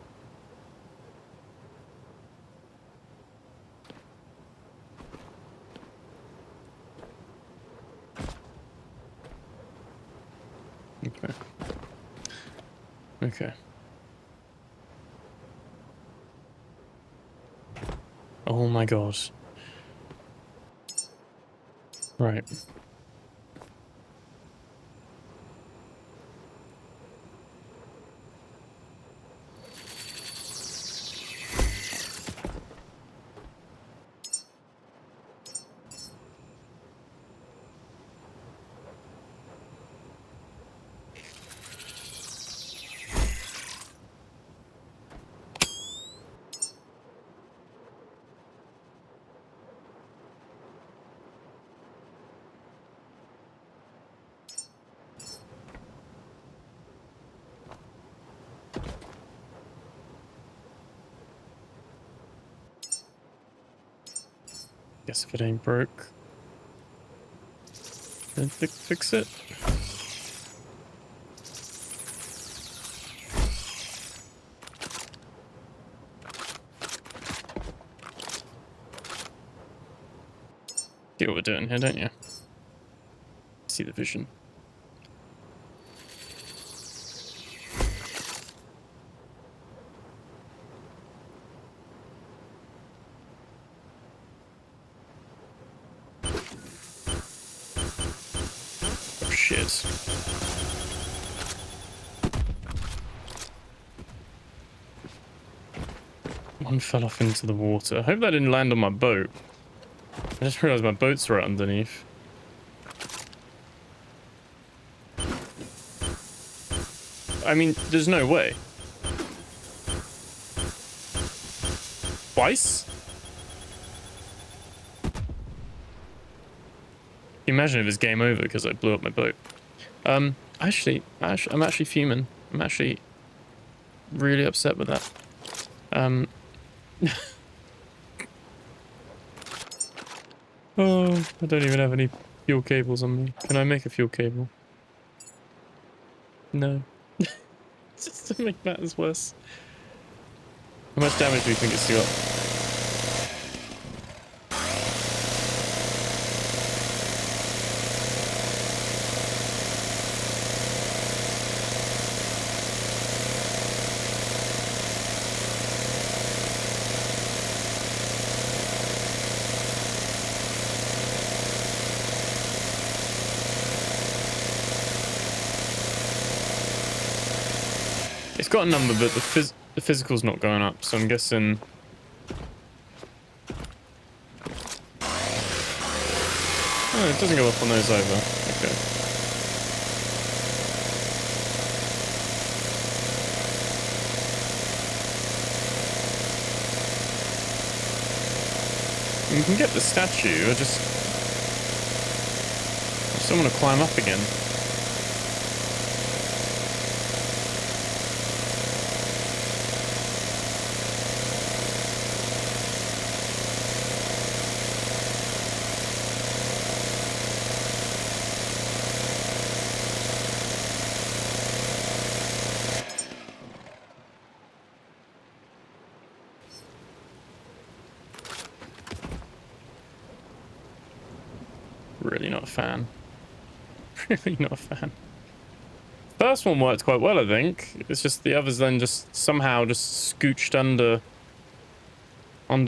Okay. Okay. Oh my god. Right. Guess if it ain't broke, then fix it. See what we're doing here, don't you? See the vision. Oh shit. One fell off into the water. I hope that didn't land on my boat. I just realized my boat's right underneath. I mean, there's no way. Twice? Imagine if it's game over because I blew up my boat. I'm actually fuming. I'm actually really upset with that. Oh, I don't even have any fuel cables on me. Can I make a fuel cable? No. Just to make matters worse. How much damage do you think it's got? It's got a number, but the physical's not going up, so I'm guessing... Oh, it doesn't go up on those either. Okay. You can get the statue, I just don't want to climb up again. Really not a fan. Really not a fan. First one worked quite well, I think. It's just the others then just somehow just scooched under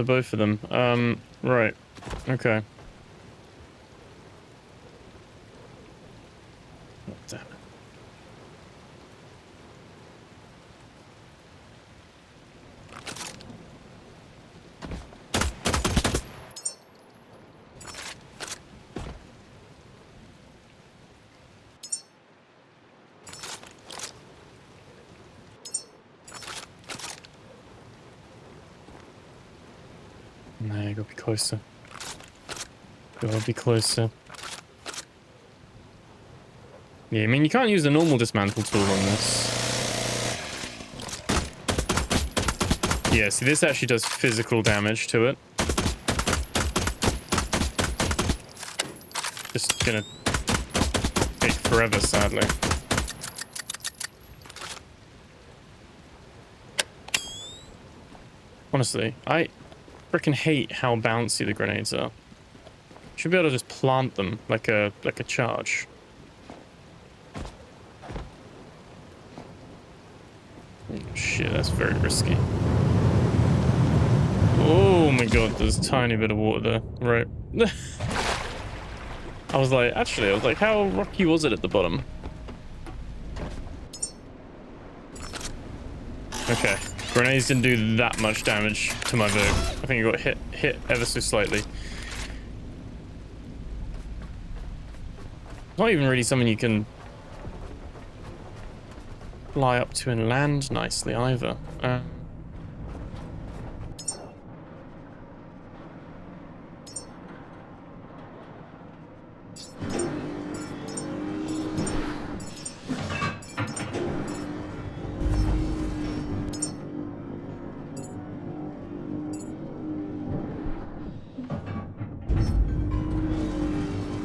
both of them. Right. Okay. Oh, damn it. No, you gotta be closer. Gotta be closer. Yeah, I mean, you can't use the normal dismantle tool on this. Yeah, see, this actually does physical damage to it. Just gonna take forever, sadly. Honestly, I freaking hate how bouncy the grenades are. Should be able to just plant them like a charge. Oh, shit, that's very risky. Oh my god, there's a tiny bit of water there. Right. I was like, how rocky was it at the bottom? Okay. Grenades didn't do that much damage to my boat. I think it got hit ever so slightly. Not even really something you can fly up to and land nicely either.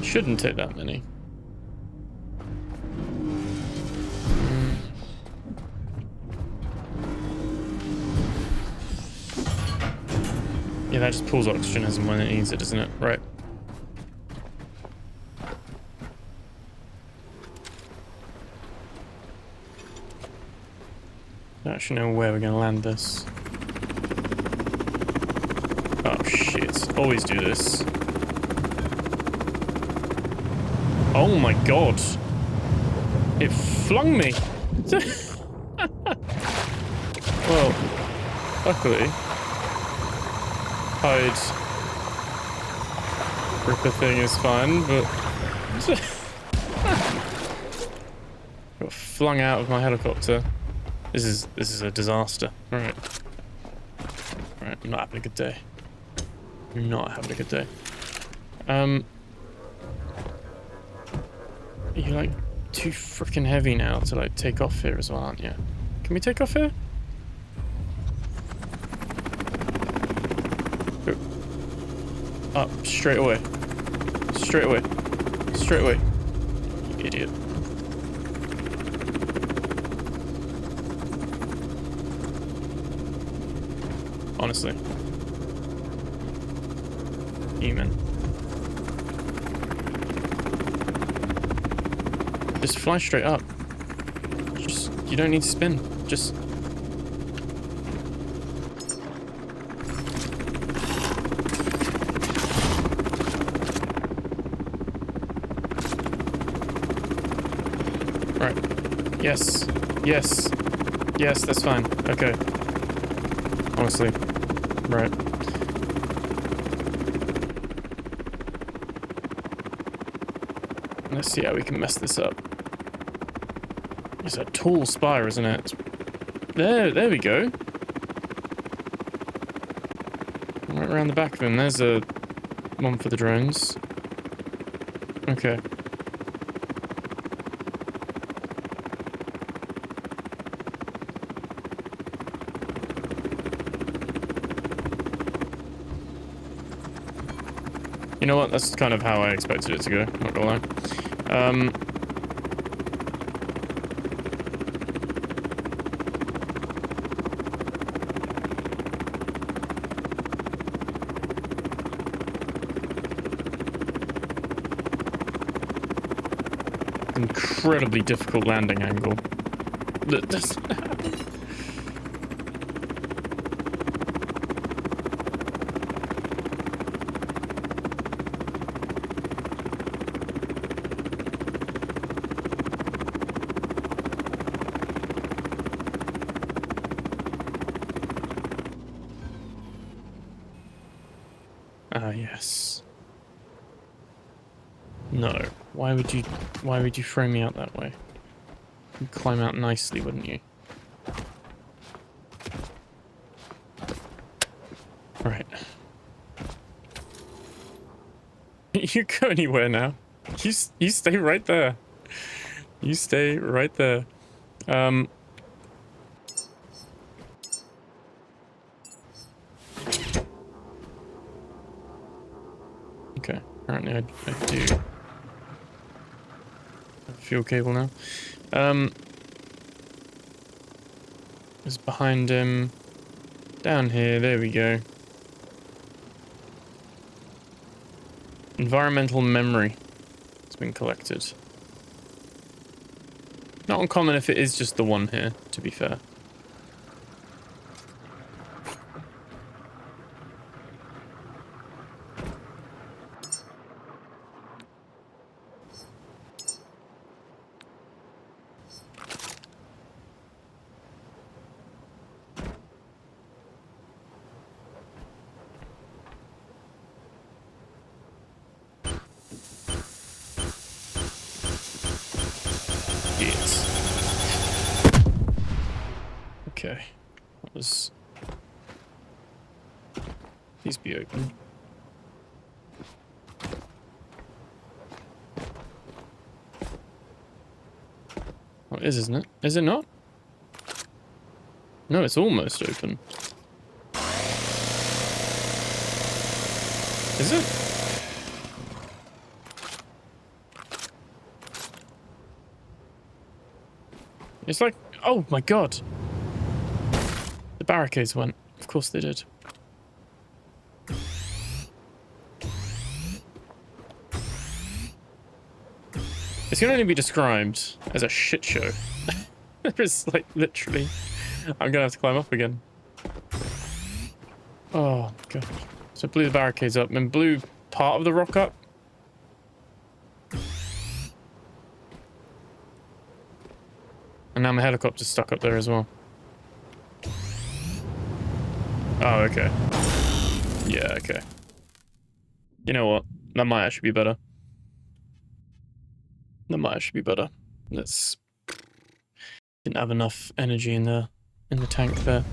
Shouldn't take that many. Yeah, that just pulls oxygen as and when it needs it, doesn't it? Right. I don't actually know where we're going to land this. Oh, shit. Always do this. Oh my god. It flung me. Well, luckily, hide ripper thing is fine, but got flung out of my helicopter. This is a disaster. Alright. Alright, I'm not having a good day. I'm not having a good day. You're like too freaking heavy now to like take off here as well, aren't you? Can we take off here? Go. Up, straight away. Straight away. Straight away. You idiot. Honestly. Human. Just fly straight up. Just, you don't need to spin. Just... Right. Yes. Yes. Yes, that's fine. Okay. Honestly. Right. Let's see how we can mess this up. It's a tall spire, isn't it? There we go. Right around the back of him, there's a one for the drones. Okay. You know what? That's kind of how I expected it to go, not gonna lie. Incredibly difficult landing angle. That doesn't happen. Ah, yes. No. Why would you throw me out that way? You'd climb out nicely, wouldn't you? Right. You go anywhere now. You stay right there. You stay right there. Okay. Apparently I do. Fuel cable now. It's behind him. Down here, there we go. Environmental memory. It's been collected. Not uncommon if it is just the one here, to be fair. Okay, that was... Please be open. Oh, it is, isn't it? Is it not? No, it's almost open. Is it? It's like... Oh my god! The barricades went. Of course they did. This can only be described as a shit show. There's like literally... I'm gonna have to climb up again. Oh god. So blew the barricades up and blew part of the rock up. And now my helicopter's stuck up there as well. Oh, okay. Yeah, okay. You know what? That might actually be better. That might actually be better. Let's... Didn't have enough energy in the tank there.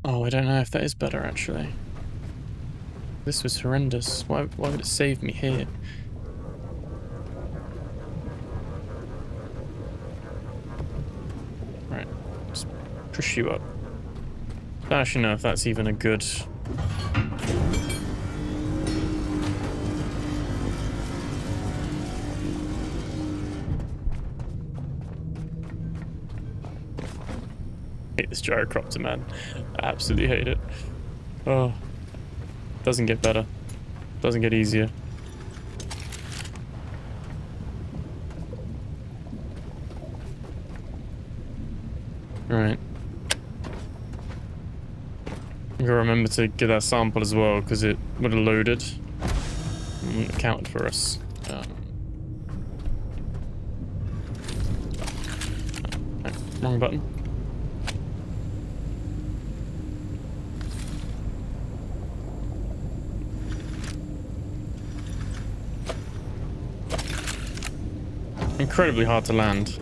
Oh, I don't know if that is better, actually. This was horrendous. Why would it save me here? Right. Just push you up. I don't actually know if that's even a good... I hate this gyrocopter, man. I absolutely hate it. Oh. Doesn't get better. Doesn't get easier. Right. I gotta remember to get that sample as well, because it would have loaded. And wouldn't have counted for us. No, wrong button. Incredibly hard to land.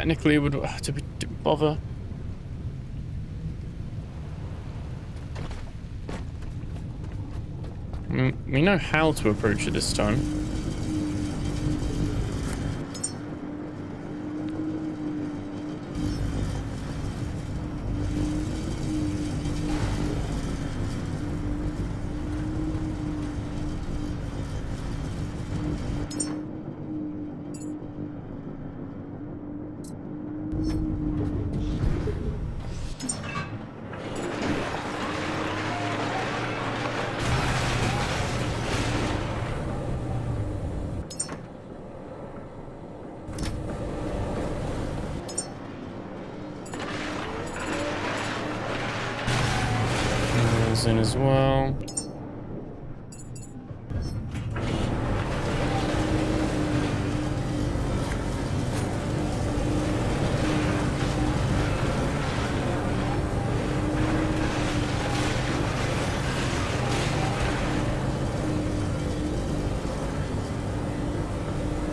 technically would... do we bother? I mean, we know how to approach it this time. In as well.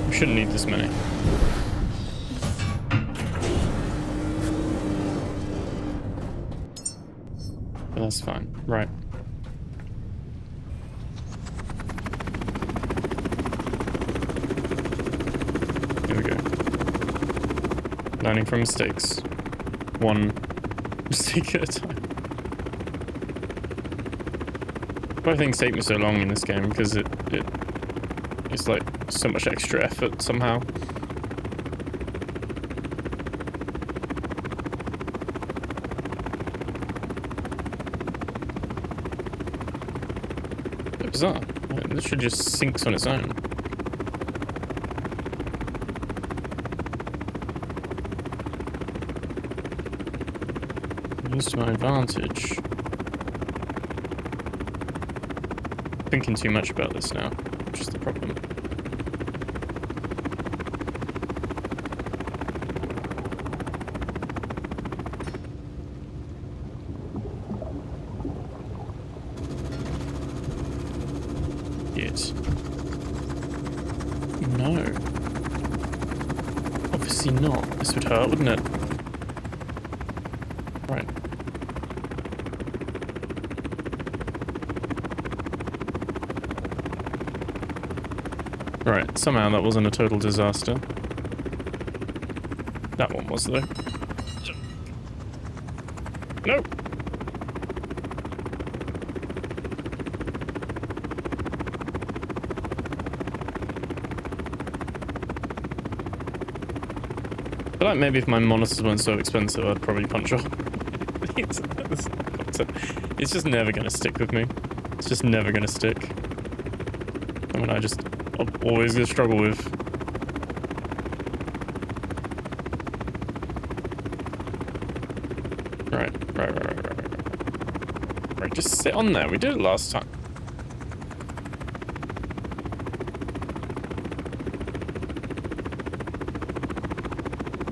We shouldn't need this many. But that's fine. Right. Here we go. Learning from mistakes. One mistake at a time. Why do things take me so long in this game? Because it's like so much extra effort somehow. Bizarre. It literally just sinks on its own. Used to my advantage. Thinking too much about this now, which is the problem. No. Obviously not. This would hurt, wouldn't it? Right. Right, somehow that wasn't a total disaster. That one was, though. No! I feel like maybe if my monitors weren't so expensive, I'd probably punch off. It's just never gonna stick with me. It's just never gonna stick. I mean, I'm always gonna struggle with. Right. Right, just sit on there. We did it last time.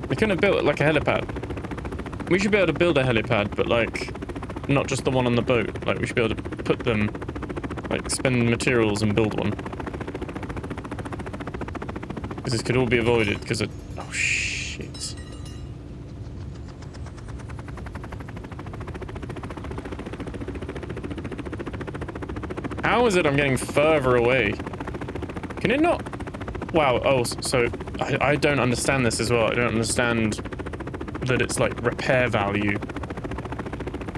They couldn't have built it like a helipad. We should be able to build a helipad, but like, not just the one on the boat. Like, we should be able to put them, like, spend materials and build one. Because this could all be avoided because of... Oh, shit. How is it I'm getting further away? Can it not... Wow, oh, so I don't understand this as well. I don't understand that it's like repair value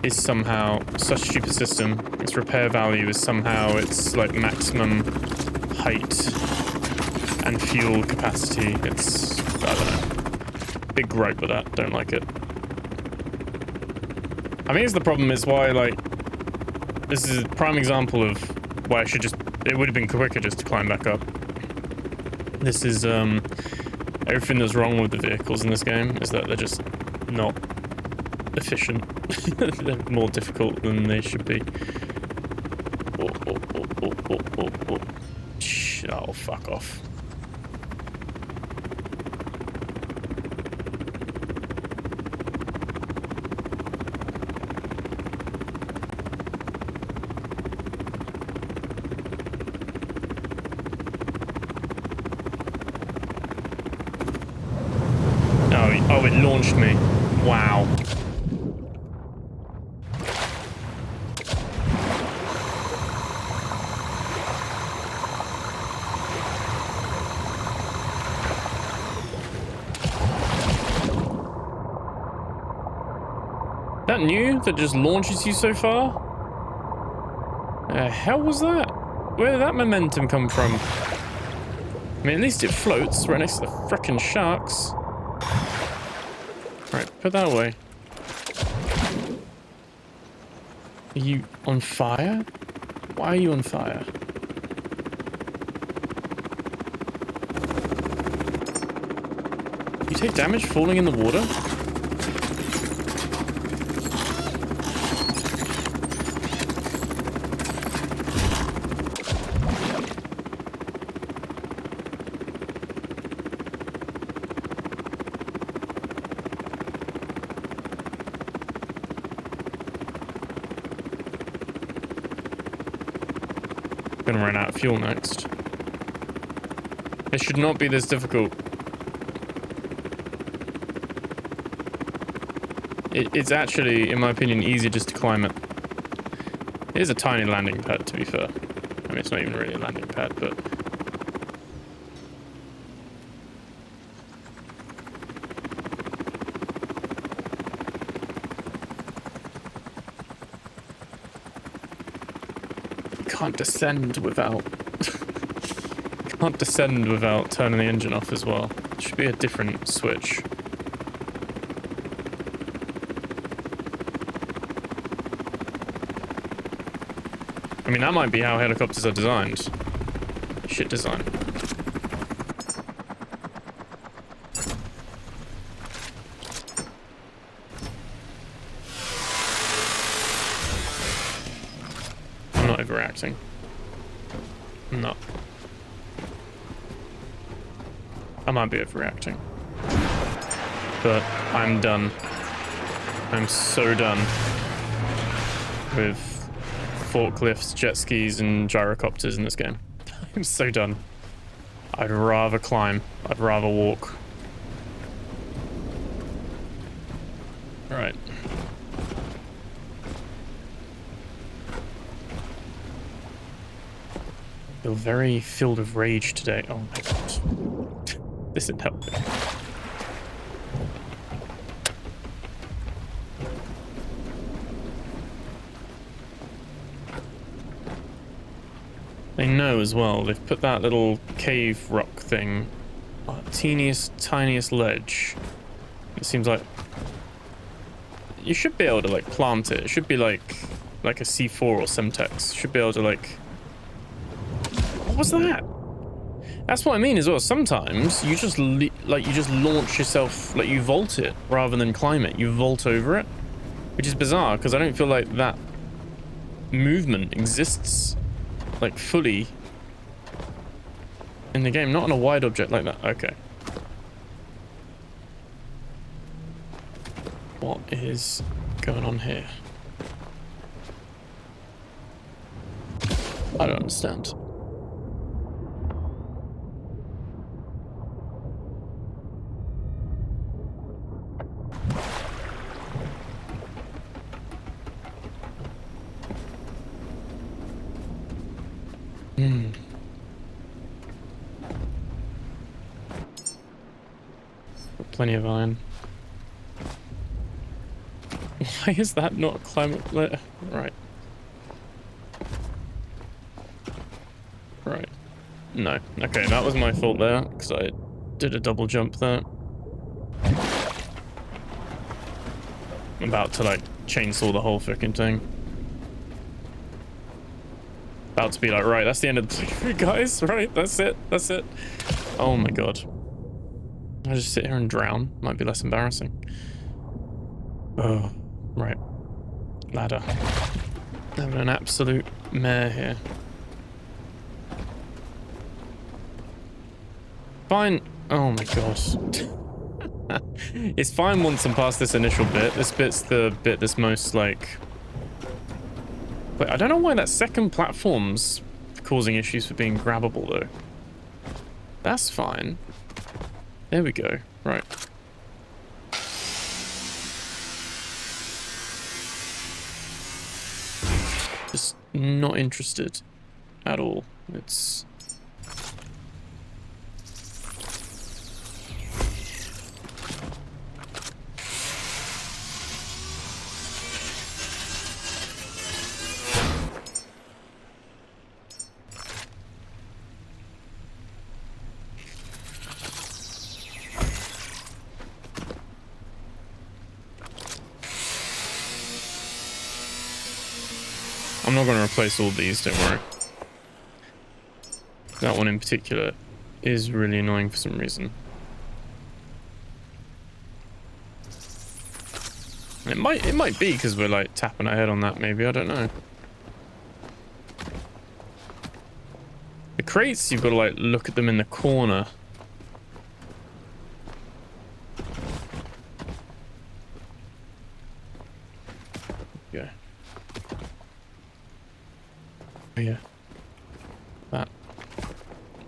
is somehow such a stupid system. Its repair value is somehow its like maximum height and fuel capacity. It's, I don't know. Big gripe with that. Don't like it. I think it's the problem is why, like, this is a prime example of why I should just, it would have been quicker just to climb back up. This is, everything that's wrong with the vehicles in this game is that they're just not efficient. They're more difficult than they should be. Oh, fuck off. launched me. Wow. That new that just launches you so far? The hell was that? Where did that momentum come from? I mean, at least it floats right next to the frickin' sharks. Right, put that away. Are you on fire? Why are you on fire? You take damage falling in the water? Gonna run out of fuel next. It should not be this difficult. It's actually, in my opinion, easier just to climb it. It is a tiny landing pad, to be fair. I mean, it's not even really a landing pad, but... Can't descend without can't descend without turning the engine off as well. It should be a different switch. I mean, that might be how helicopters are designed. Shit design. Overreacting. No. I might be overreacting. But I'm done. I'm so done with forklifts, jet skis, and gyrocopters in this game. I'm so done. I'd rather climb. I'd rather walk. Right. Feel very filled with rage today. Oh my god. This isn't helping. They know as well. They've put that little cave rock thing on the teeniest, tiniest ledge. It seems like you should be able to like plant it. It should be like a C4 or Semtex. Should be able to like... What was that? That's what I mean as well. Sometimes you just you just launch yourself, like you vault it rather than climb it. You vault over it, which is bizarre because I don't feel like that movement exists like fully in the game. Not on a wide object like that. Okay. What is going on here? I don't understand. Plenty of iron. Why is that not a climate? Right. Right. No. Okay, that was my fault there, because I did a double jump there. I'm about to, like, chainsaw the whole freaking thing. About to be like, right, that's the end of the playthrough, guys. Right, that's it. That's it. Oh my god. I'll just sit here and drown. Might be less embarrassing. Oh, right. Ladder. Having an absolute mare here. Fine. Oh my god. It's fine once I'm past this initial bit. This bit's the bit that's most like... Wait, I don't know why that second platform's causing issues for being grabbable though. That's fine. There we go. Right. Just not interested at all. It's... I'm not going to replace all these, don't worry. That one in particular is really annoying for some reason. It might be because we're like tapping our head on that, maybe, I don't know. The crates, you've got to like look at them in the corner. Yeah. Oh yeah. That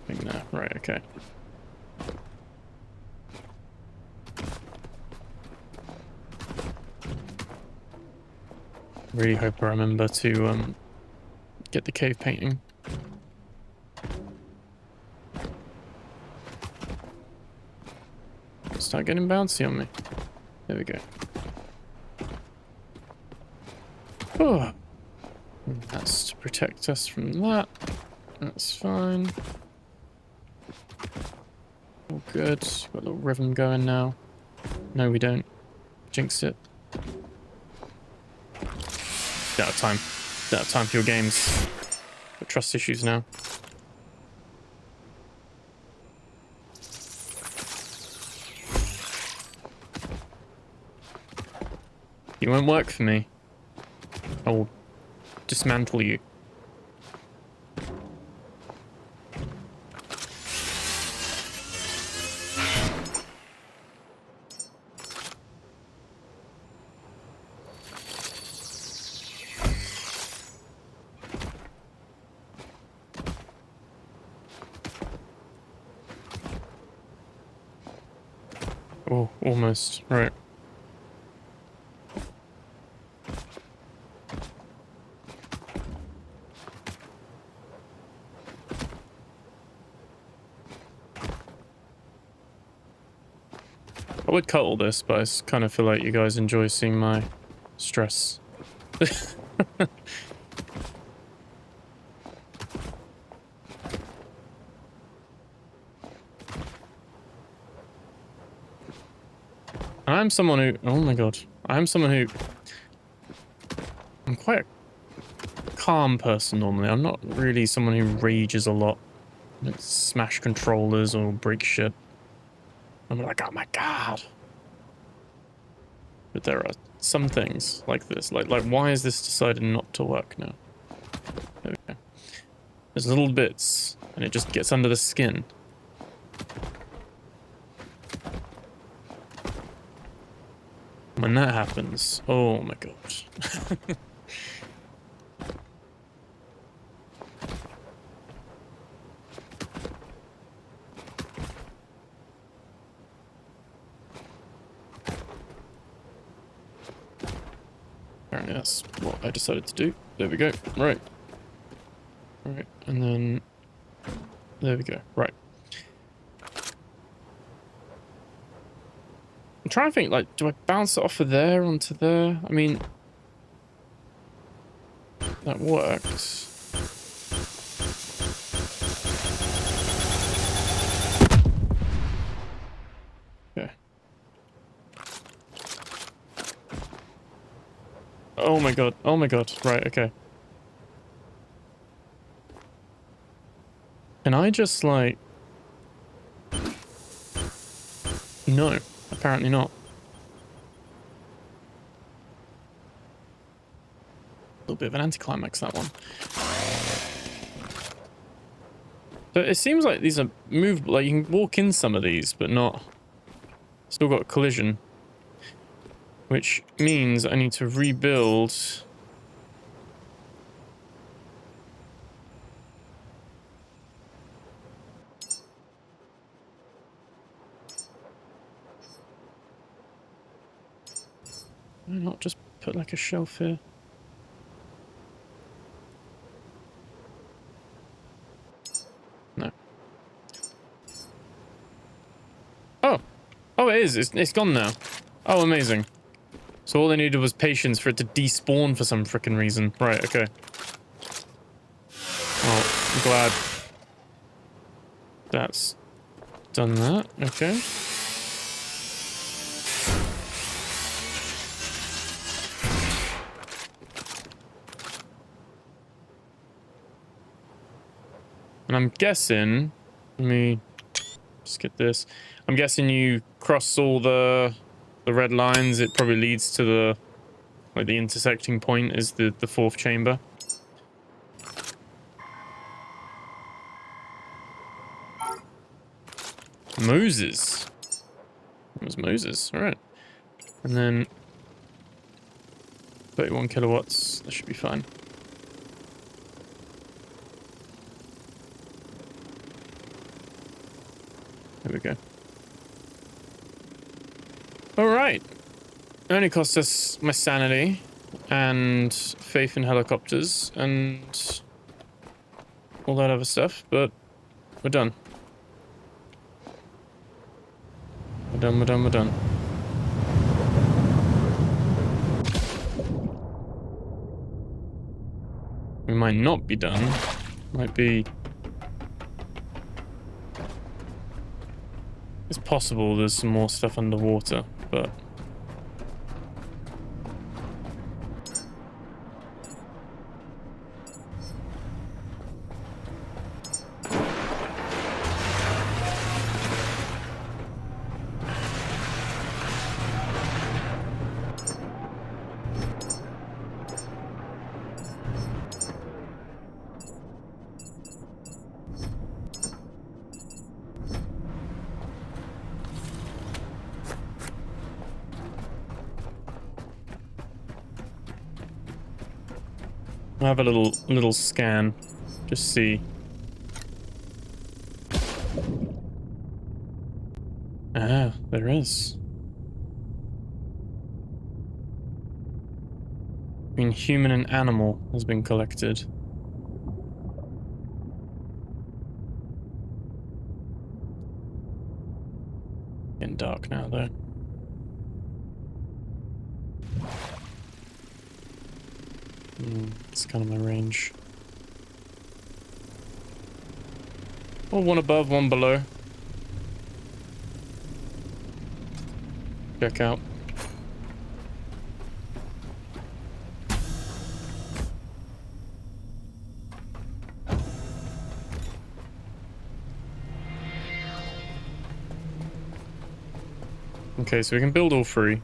thing there. Right, okay. Really hope I remember to get the cave painting. Start getting bouncy on me. There we go. Oh. That's to protect us from that. That's fine. All good. Got a little rhythm going now. No, we don't. Jinx it. Out of time. Out of time for your games. Got trust issues now. You won't work for me. I will dismantle you. Oh, almost. Right. I would cut all this, but I kind of feel like you guys enjoy seeing my stress. I'm someone who... Oh my god. I'm someone who... I'm quite a calm person normally. I'm not really someone who rages a lot. Like smash controllers or break shit. I'm like, oh my god. But there are some things like this. Like why is this decided not to work now? There we go. There's little bits, and it just gets under the skin. When that happens, oh my god. Apparently that's what I decided to do. There we go. Right. Right, and then... There we go. Right. I'm trying to think, like, do I bounce it off of there onto there? I mean... That works. Okay. Oh my god. Oh my god. Right, okay. Can I just, like... No. Apparently not. A little bit of an anticlimax, that one. So it seems like these are movable. Like, you can walk in some of these, but not... Still got a collision. Which means I need to rebuild... Why not just put like a shelf here? is. It's gone now. Oh, amazing. So all they needed was patience for it to despawn for some frickin' reason. Right, okay. Oh, I'm glad that's done that. Okay. And I'm guessing, let me just get this. I'm guessing you cross all the red lines. It probably leads to the, like, the intersecting point is the fourth chamber. Moses. It was Moses. All right. And then 31 kilowatts. That should be fine. There we go. All right. It only cost us my sanity and faith in helicopters and all that other stuff, but we're done. We're done, we're done, we're done. We might not be done. Might be... It's possible there's some more stuff underwater, but... I'll have a little scan, just see. Ah, there is. Between human and animal has been collected. Getting dark now, though. It's kind of my range. Oh, one above, one below. Check out. Okay, so we can build all three.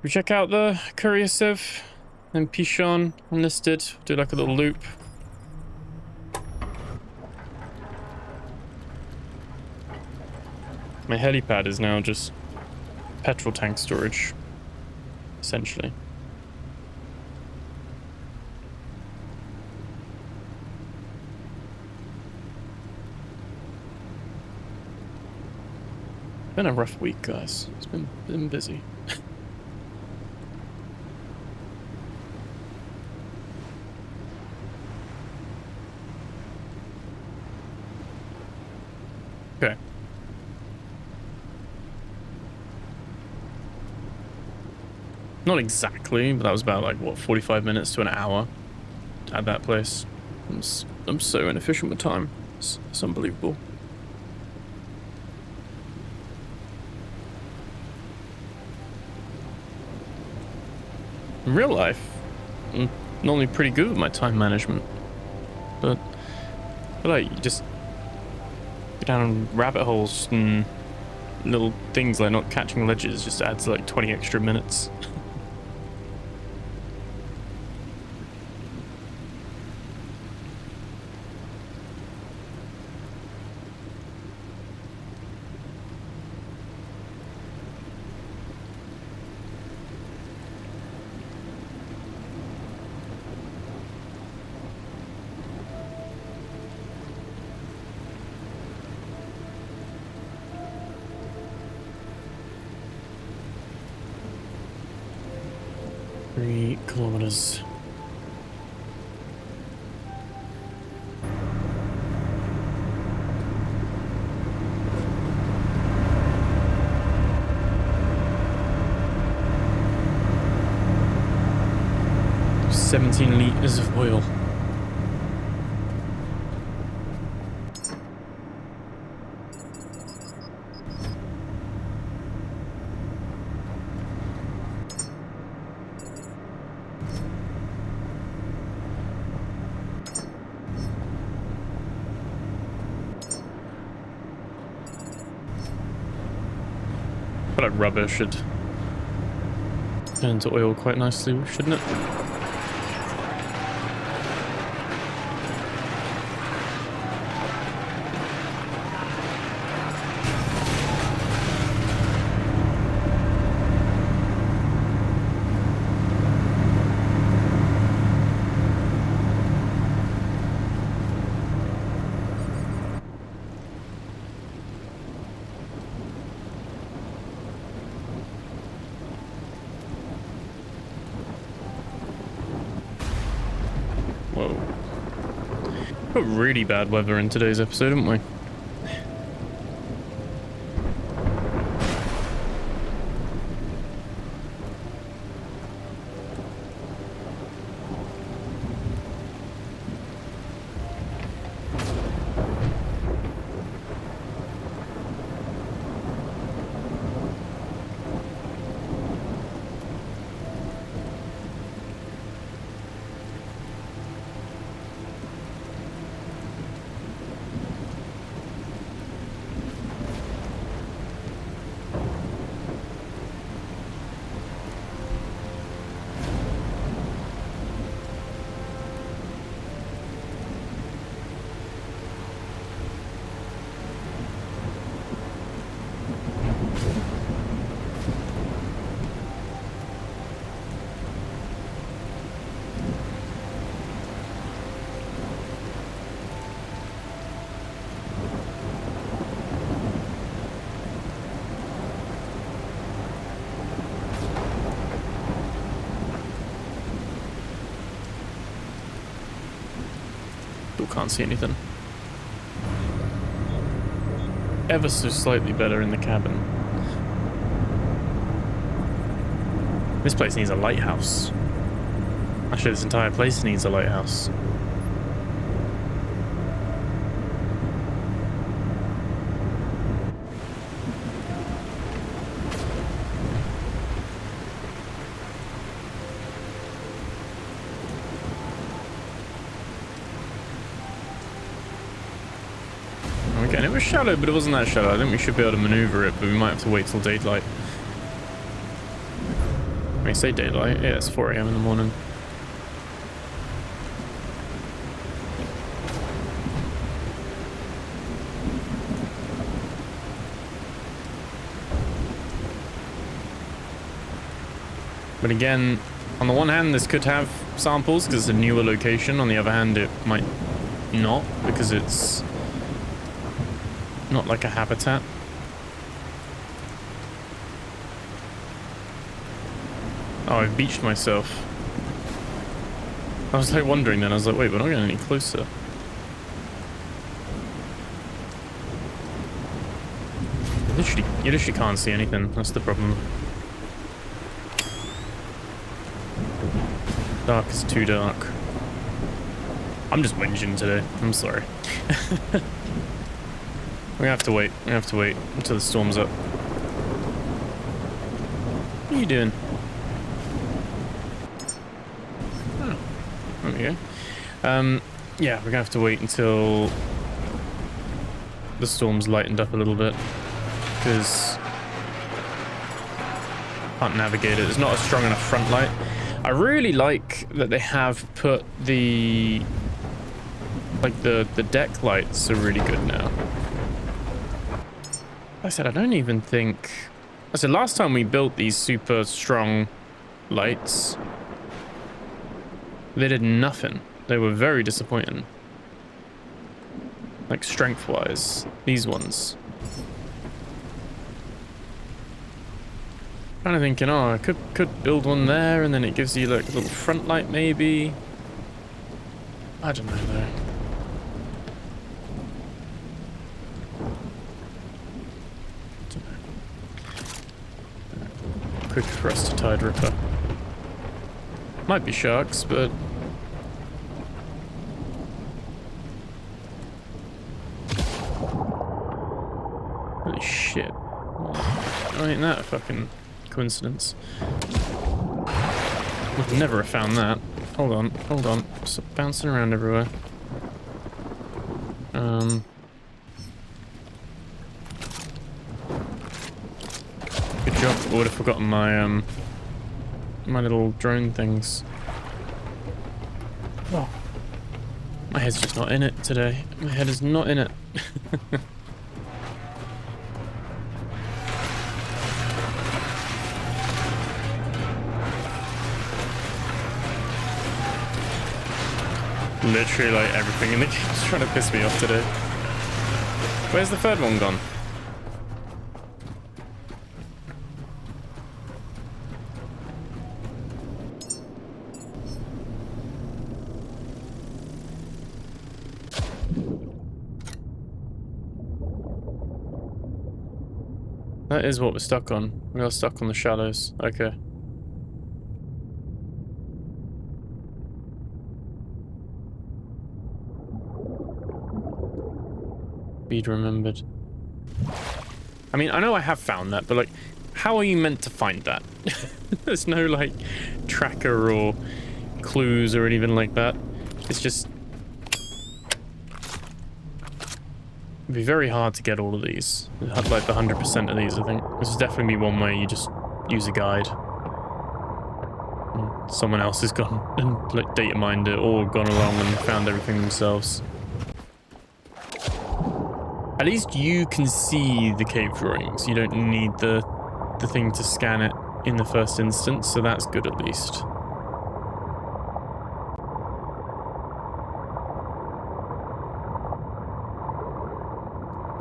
We check out the courier sieve and Pichon unlisted. Do like a little loop. My helipad is now just petrol tank storage, essentially. Been a rough week, guys. It's been busy. Okay. Not exactly, but that was about like what, 45 minutes to an hour at that place. I'm so inefficient with time. It's unbelievable. In real life, I'm normally pretty good with my time management, but I feel like you just go down rabbit holes and little things like not catching ledges just adds like 20 extra minutes. Kilometers. 17 liters of oil. I feel like rubber should turn into oil quite nicely, shouldn't it? Whoa. Got really bad weather in today's episode, haven't we? Still can't see anything. Ever so slightly better in the cabin. This place needs a lighthouse. Actually, this entire place needs a lighthouse. Okay, and it was shallow, but it wasn't that shallow. I think we should be able to maneuver it, but we might have to wait till daylight. I say daylight. Yeah, it's 4 AM in the morning. But again, on the one hand, this could have samples because it's a newer location. On the other hand, it might not because it's not like a habitat. Oh, I've beached myself. I was like wondering then, I was like, wait, we're not getting any closer. You literally can't see anything, that's the problem. Dark is too dark. I'm just whinging today, I'm sorry. We have to wait, until the storm's up. What are you doing? Oh, there we go. Yeah, we're gonna have to wait until the storm's lightened up a little bit, because can't navigate it. It's not a strong enough front light. I really like that they have put the deck lights are really good now. Like I said, I don't even think... I said last time we built these super strong lights, they did nothing. They were very disappointing. Like strength-wise, these ones. Kind of thinking, oh, I could build one there, and then it gives you like a little front light, maybe. I don't know though. Quick for us to tide ripper. Might be sharks, but... Holy shit. Oh, ain't that a fucking coincidence? Would never have found that. Hold on, hold on. Stop bouncing around everywhere. Good job. I would have forgotten my my little drone things. Oh. My head's just not in it today. My head is not in it. Literally, like, everything in the game's trying to piss me off today. Where's the third one gone? That is what we're stuck on. We are stuck on the shallows. Okay. Bead remembered. I mean, I know I have found that, but like, how are you meant to find that? There's no like tracker or clues or anything like that. It's just... It'd be very hard to get all of these. Like the 100% of these, I think. This is definitely one where you just use a guide. And someone else has gone and like data mined it or gone along and found everything themselves. At least you can see the cave drawings. You don't need the thing to scan it in the first instance, so that's good at least.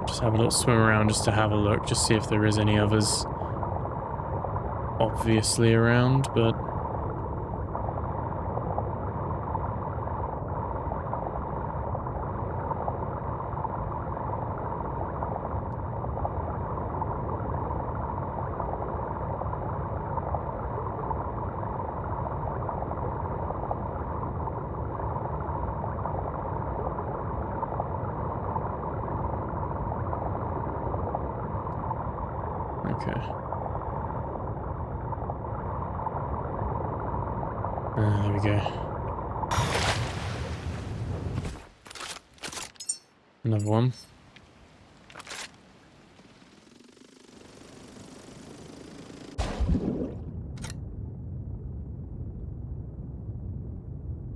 Just have a little swim around just to have a look, just see if there is any others obviously around, but... Okay. There we go. Another one.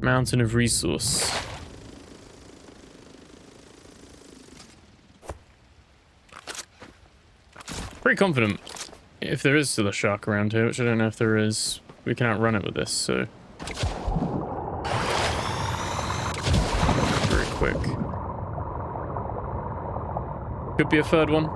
Mountain of resource. Pretty confident if there is still a shark around here, which I don't know if there is, we can outrun it with this, so... Very quick. Could be a third one.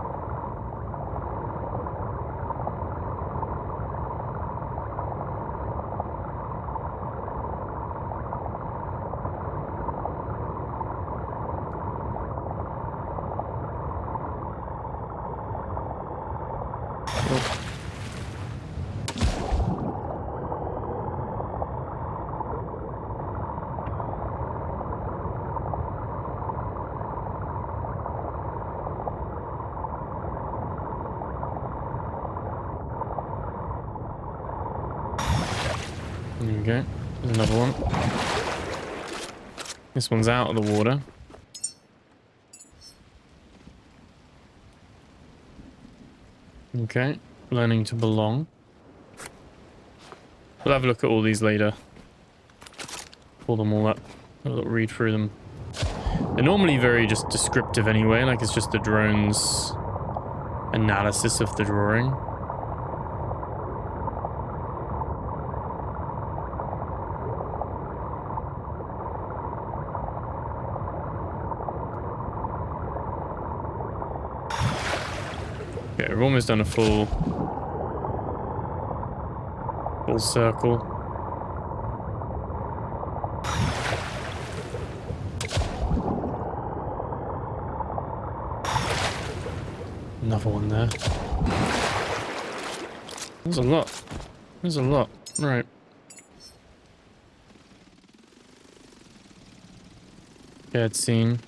There we go. There's another one. This one's out of the water. Okay. Learning to belong. We'll have a look at all these later. Pull them all up. Have a little read through them. They're normally very just descriptive anyway, like it's just the drone's analysis of the drawing. Okay, we've almost done a full circle. Another one there. There's a lot. There's a lot. Right. Shared scene.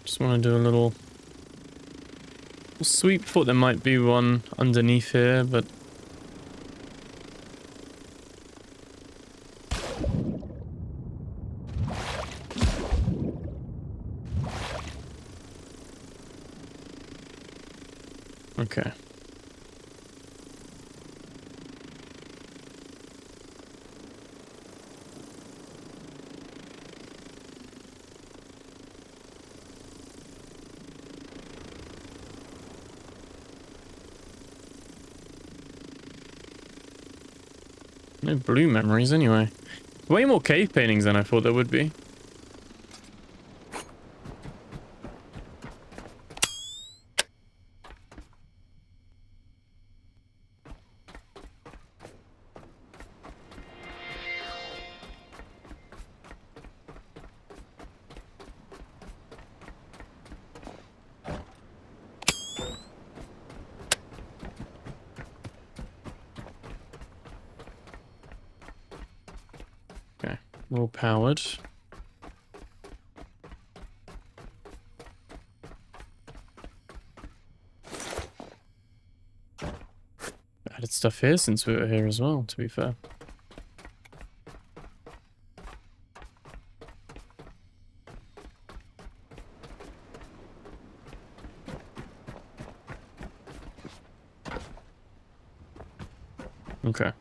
Just want to do a little sweep. Thought there might be one underneath here, but okay. No blue memories anyway. Way more cave paintings than I thought there would be. All powered. Added stuff here since we were here as well, to be fair. Okay.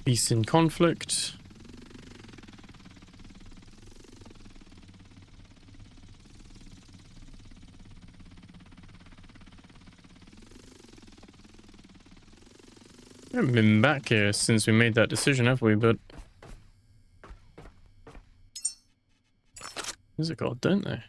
Peace in conflict. We haven't been back here since we made that decision, have we? But there's a god, don't they?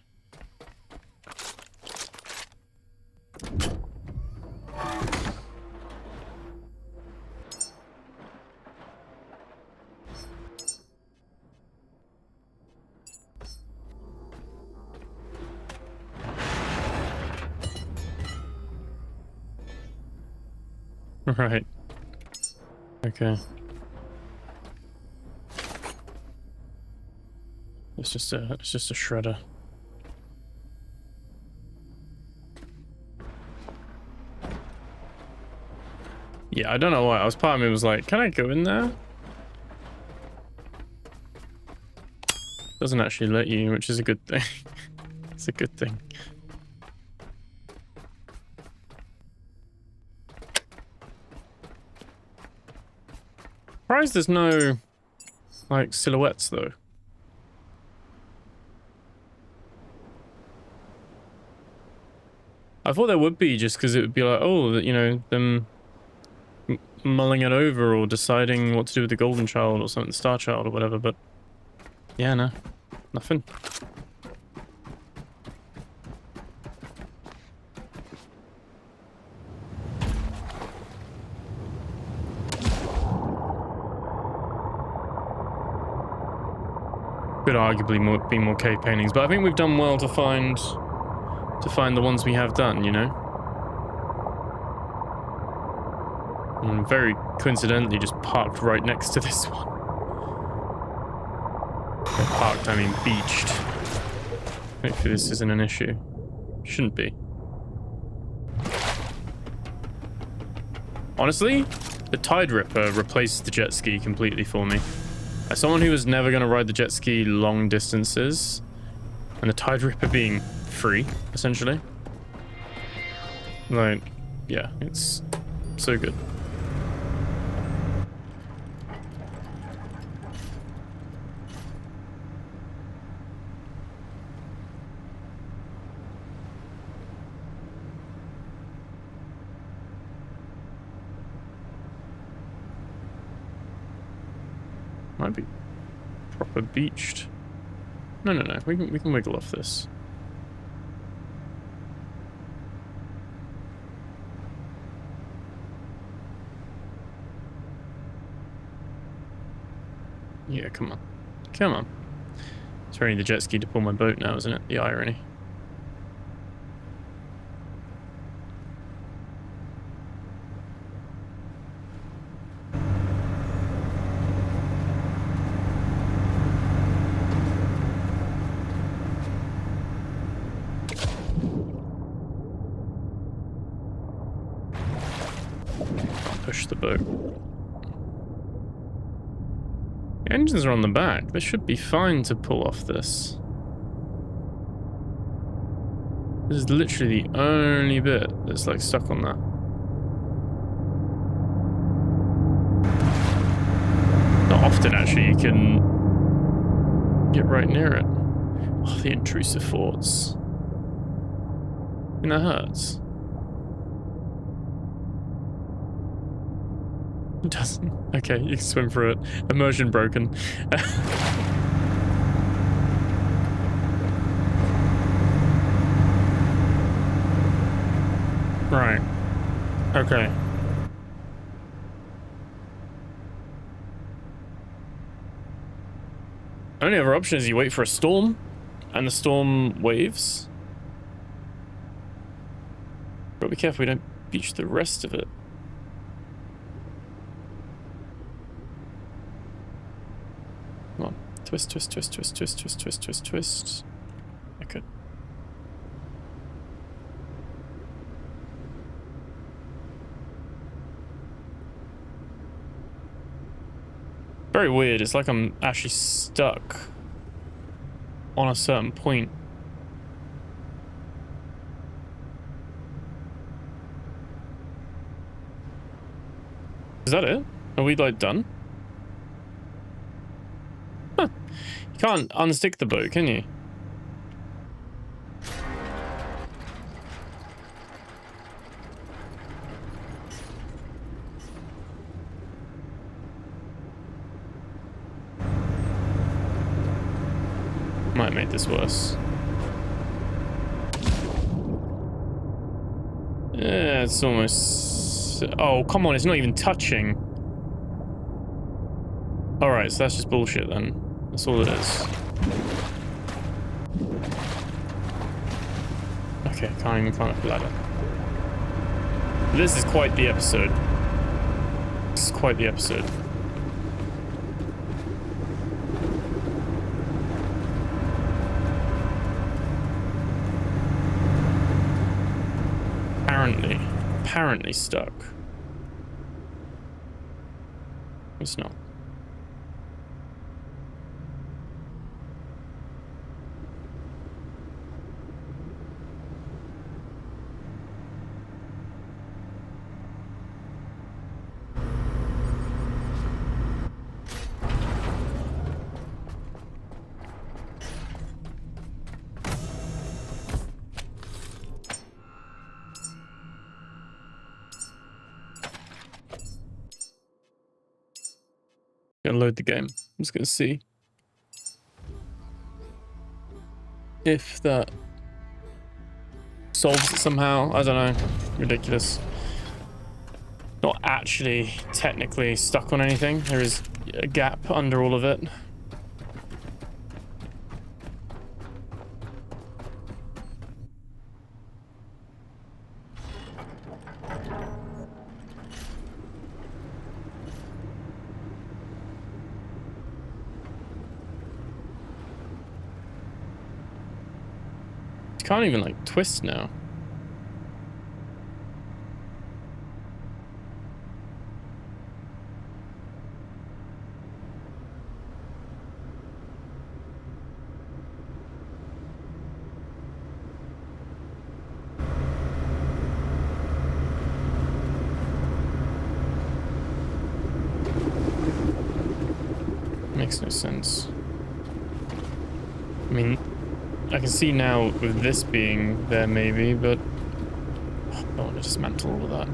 Right. Okay. It's just a shredder. Yeah, I don't know why. Part of me was like, can I go in there? Doesn't actually let you, which is a good thing. It's a good thing. Surprised there's no, like, silhouettes, though. I thought there would be, just because it would be like, oh, you know, them mulling it over or deciding what to do with the golden child or something, the star child or whatever, but yeah, no, nothing. Could arguably be more cave paintings, but I think we've done well to find the ones we have done, you know? And very coincidentally just parked right next to this one. By parked, I mean beached. Hopefully this isn't an issue. Shouldn't be. Honestly, the Tide Ripper replaced the jet ski completely for me. As someone who was never going to ride the jet ski long distances, and the Tide Ripper being free, essentially. Like, yeah, it's so good. Might be proper beached. No, no, no. We can wiggle off this. Yeah, come on. Come on. It's only the jet ski to pull my boat now, isn't it? The irony. Push the boat. The engines are on the back. They should be fine to pull off this. This is literally the only bit that's like stuck on that. Not often actually you can get right near it. Oh, the intrusive thoughts. I think that hurts. It doesn't. Okay, you can swim through it. Immersion broken. Right. Okay. Only other option is you wait for a storm, and the storm waves. But be careful we don't beach the rest of it. Come on. Twist, twist, twist, twist, twist, twist, twist, twist, twist. I could. Very weird. It's like I'm actually stuck on a certain point. Is that it? Are we like done? Huh. You can't unstick the boat, can you? Might make this worse. Yeah, it's almost... Oh, come on, it's not even touching. Alright, so that's just bullshit then. That's all it is. Okay, can't even climb up the ladder. This is quite the episode. This is quite the episode. Apparently stuck. It's not. Gonna load the game. I'm just gonna see if that solves it somehow. I don't know. Ridiculous. Not actually technically stuck on anything. There is a gap under all of it. Can't even like twist now. Makes no sense. I mean, I can see now with this being there maybe, but I don't want to dismantle all of that.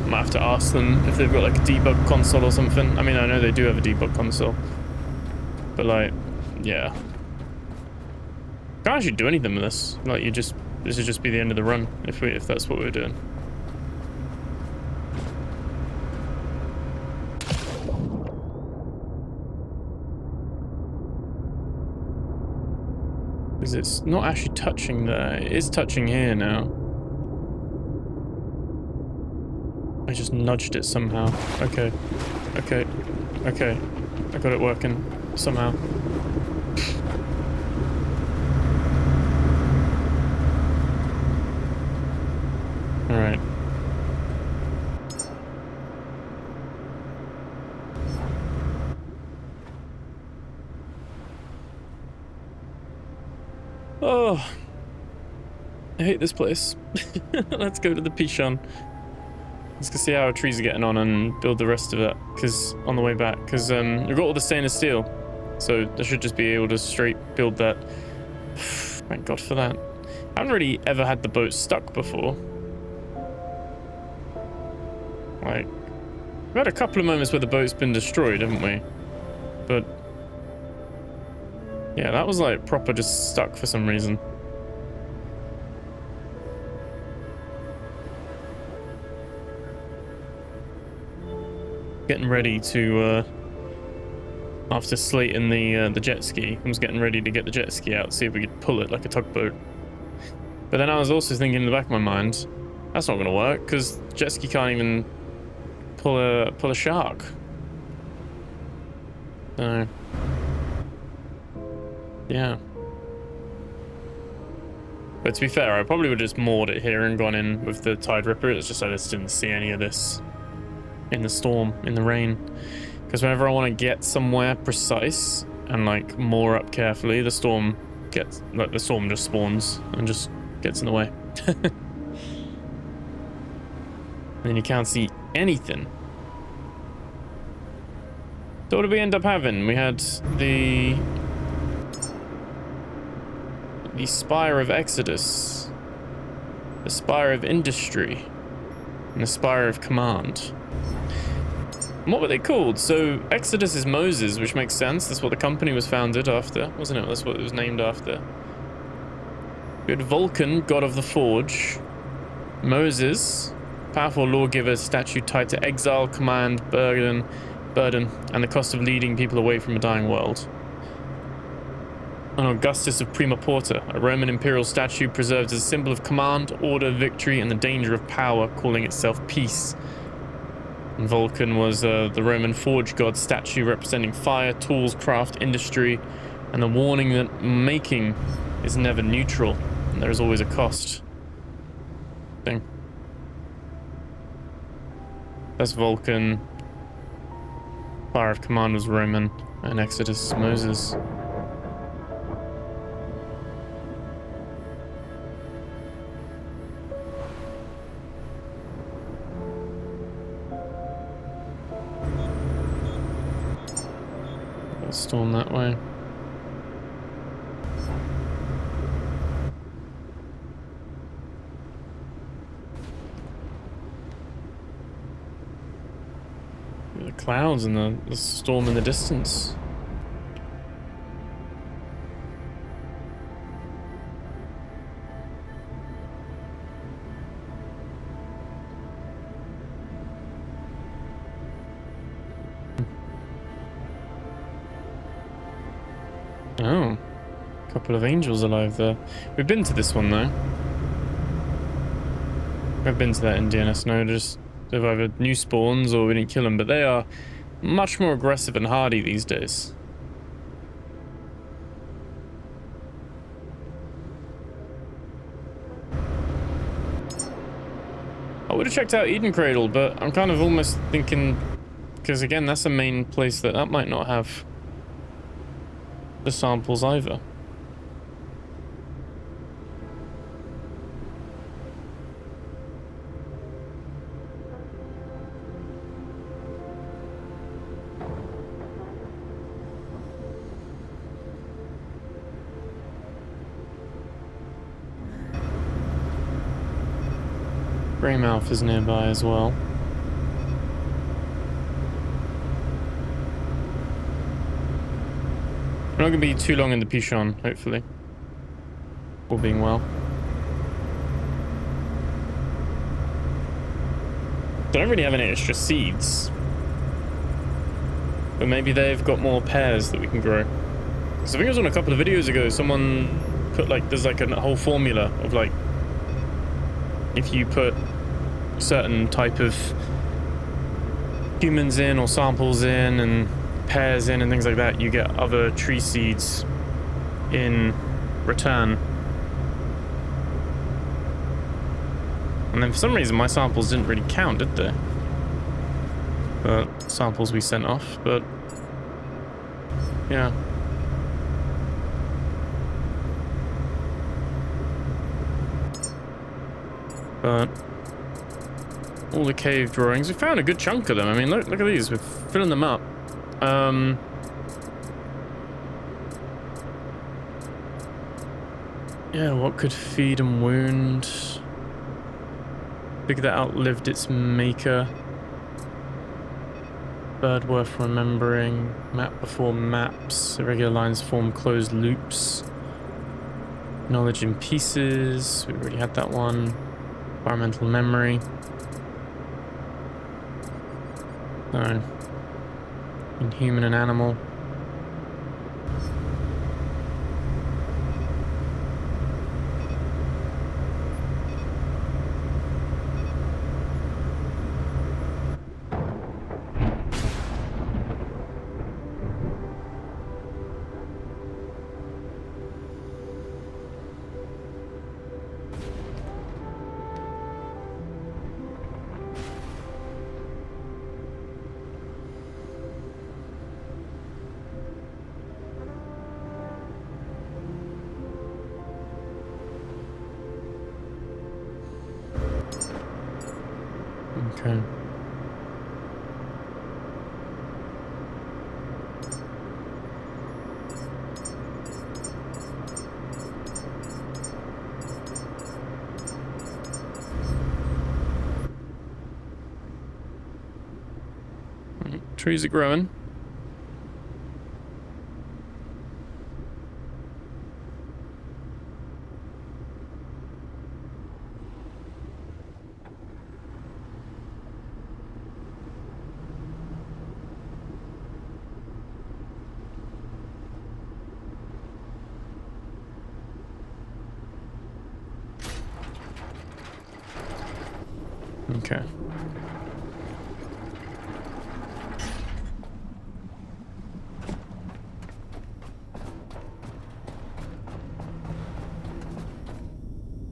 might have to ask them if they've got like a debug console or something. I mean, I know they do have a debug console, but like, yeah, can't actually do anything with this. Like, this would just be the end of the run if that's what we're doing. Because it's not actually touching there. It is touching here now. I just nudged it somehow. Okay. Okay. Okay. I got it working somehow. Alright. Oh, I hate this place. Let's go to the Pichon. Let's go see how our trees are getting on and build the rest of it. Because on the way back, because we've got all the stainless steel, so I should just be able to straight build that. Thank God for that. I haven't really ever had the boat stuck before. Like, we've had a couple of moments where the boat's been destroyed, haven't we? But yeah, that was like proper just stuck for some reason. Getting ready to, after slating the jet ski, I was getting ready to get the jet ski out, see if we could pull it like a tugboat. But then I was also thinking in the back of my mind, that's not going to work, because jet ski can't even pull a shark. So yeah. But to be fair, I probably would have just moored it here and gone in with the Tide Ripper. It's just I just didn't see any of this in the storm, in the rain. Because whenever I want to get somewhere precise and like moor up carefully, the storm just spawns and just gets in the way. And then you can't see anything. So what did we end up having? We had the Spire of Exodus, the Spire of Industry, and the Spire of Command. And what were they called? So Exodus is Moses, which makes sense. That's what the company was founded after, wasn't it? That's what it was named after. We had Vulcan, god of the forge. Moses, powerful lawgiver, statue tied to exile, command, burden, and the cost of leading people away from a dying world. And Augustus of Prima Porta, a Roman imperial statue preserved as a symbol of command, order, victory, and the danger of power, calling itself peace. And Vulcan was the Roman forge god statue representing fire, tools, craft, industry, and the warning that making is never neutral, and there is always a cost. Thing. That's Vulcan. Fire of Command was Roman, and Exodus is Moses. Storm that way. The clouds and the storm in the distance. Oh, a couple of angels alive there. We've been to this one though. We've been to that Indiana Snow. Just they've either new spawns or we didn't kill them, but they are much more aggressive and hardy these days. I would have checked out Eden Cradle, but I'm kind of almost thinking, because again, that's a main place that might not have the samples either. Greymouth is nearby as well. not going to be too long in the Pichon, hopefully. All being well. They don't really have any extra seeds. But maybe they've got more pears that we can grow. Because I think it was on a couple of videos ago, someone put like, there's like a whole formula of like, if you put certain type of humans in or samples in and pears in and things like that, you get other tree seeds in return. And then for some reason my samples didn't really count, did they? But samples we sent off, but yeah. But all the cave drawings, we found a good chunk of them. I mean, look at these, we're filling them up. Yeah, what could feed and wound? Figure that outlived its maker. Bird worth remembering. Map before maps. Irregular lines form closed loops. Knowledge in pieces. We already had that one. Environmental memory. No. In human and animal. Okay. Trees are growing. Okay.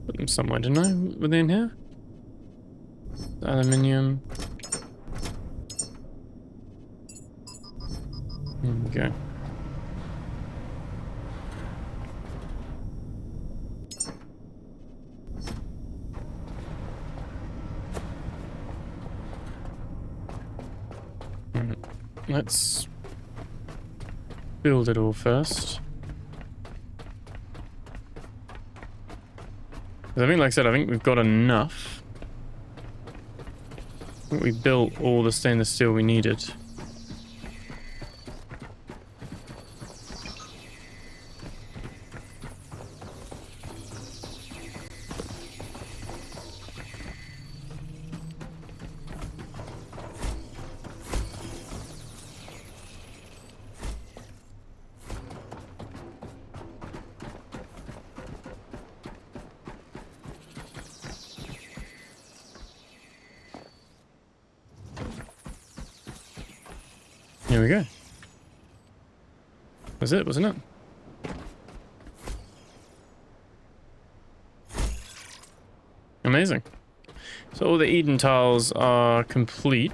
Put them somewhere, didn't I? Within here? Aluminium. There we go. Let's build it all first. I think, like I said, I think we've got enough. I think we built all the stainless steel we needed. Here we go. That's it, wasn't it? Amazing. So all the Eden tiles are complete.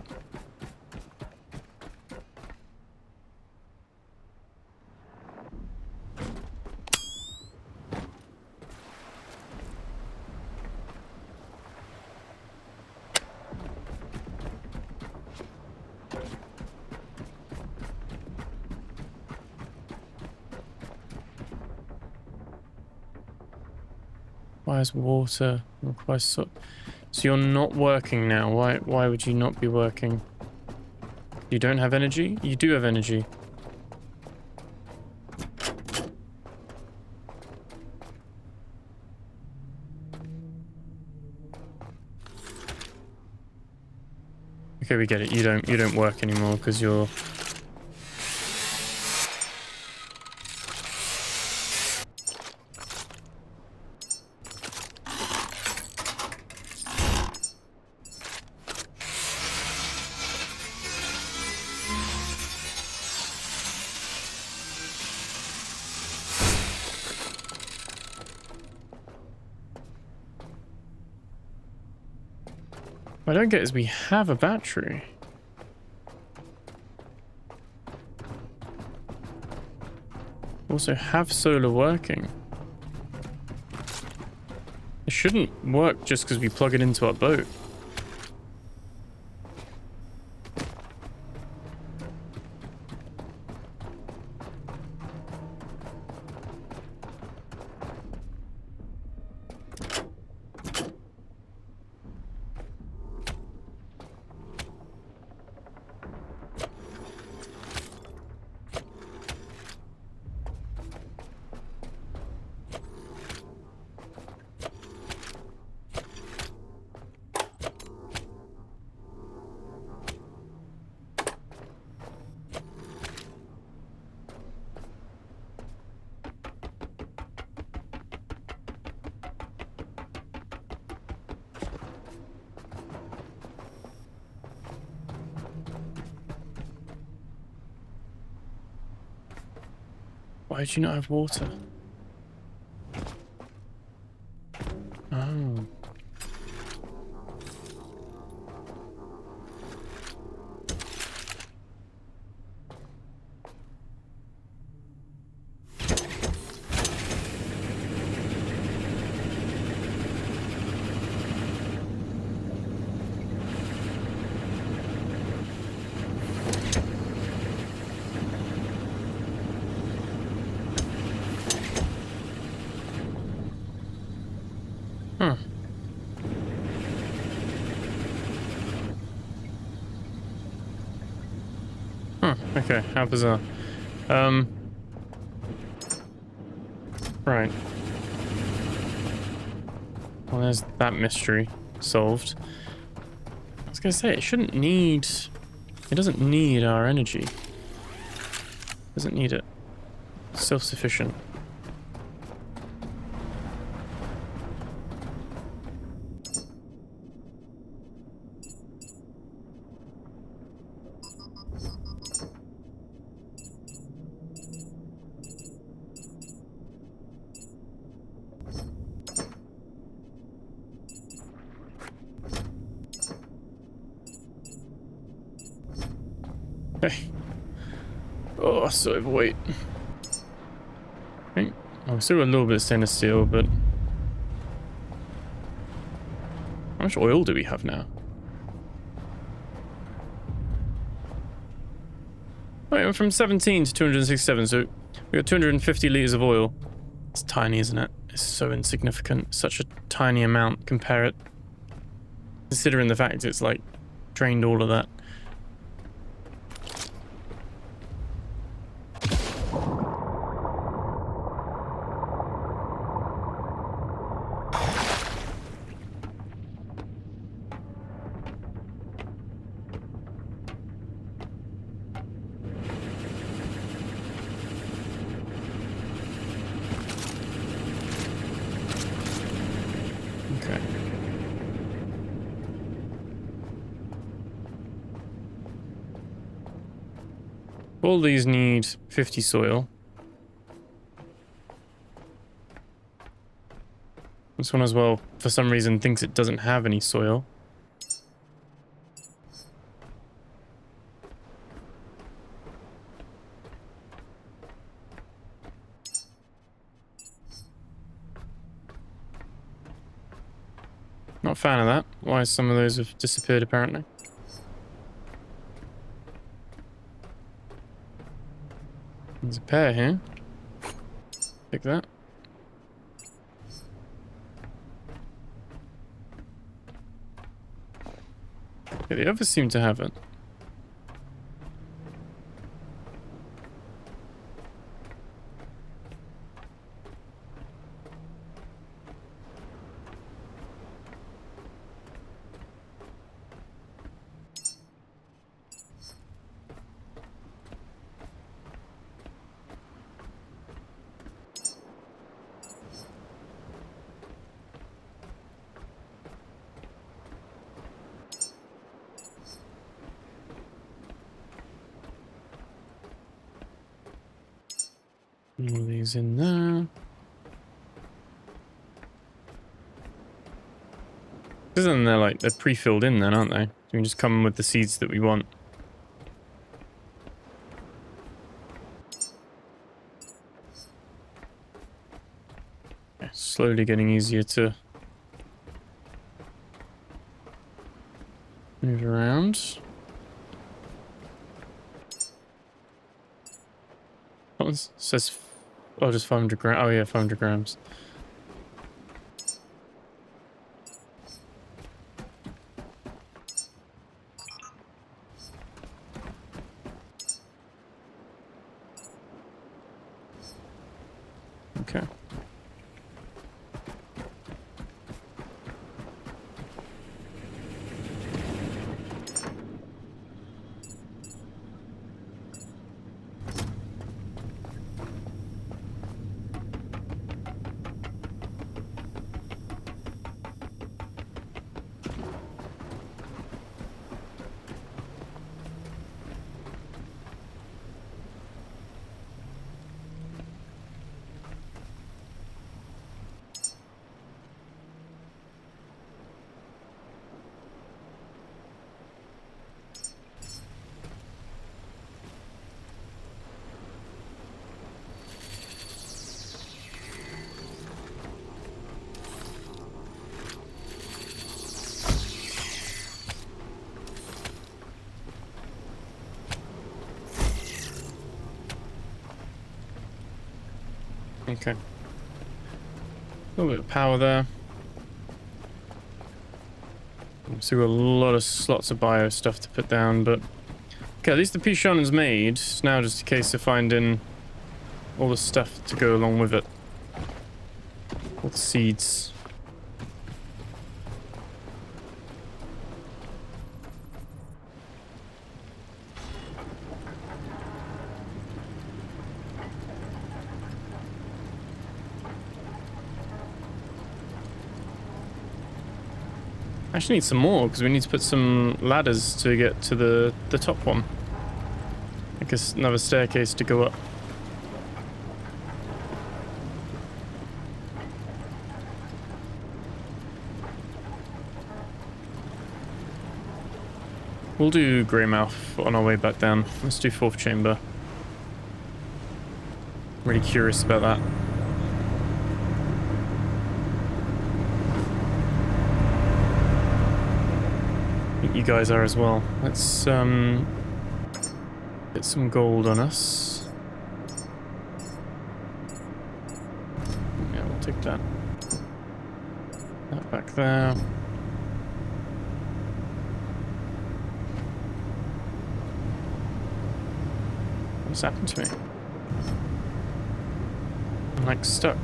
Requires water, requires so you're not working now. Why would you not be working? You don't have energy? You do have energy. Okay, we get it. You don't work anymore because you're... What I don't get is we have a battery. Also have solar working. It shouldn't work just because we plug it into our boat. Why do you not have water? Oh. Huh. Huh, okay, how bizarre. Right. Well, there's that mystery solved. I was gonna say, it shouldn't need... It doesn't need our energy. Doesn't need it. Self-sufficient. Okay. Oh, so overweight. Okay. Oh, we still got a little bit of stainless steel, but... How much oil do we have now? Wait, we're from 17 to 267, so we got 250 litres of oil. It's tiny, isn't it? It's so insignificant. Such a tiny amount. Compare it. Considering the fact it's like drained all of that. Okay. All these need 50 soil. This one as well, for some reason, thinks it doesn't have any soil. Not a fan of that. Why some of those have disappeared, apparently. There's a pair here. Pick that. Yeah, the others seem to have it. All these in there. Isn't they're like they're pre-filled in then, aren't they? We can just come with the seeds that we want. Yeah, slowly getting easier to move around. What says? Oh, just 500 grams. Oh yeah, 500 grams. Okay. Okay. A little bit of power there. So we've got a lot of slots of bio stuff to put down, but... Okay, at least the Pishon's made. It's now just a case of finding all the stuff to go along with it. All the seeds. Actually need some more, because we need to put some ladders to get to the top one. I guess another staircase to go up. We'll do Greymouth on our way back down. Let's do 4th chamber. Really curious about that. You guys are as well. Let's get some gold on us. Yeah, we'll take that. That back there. What's happened to me? I'm like stuck.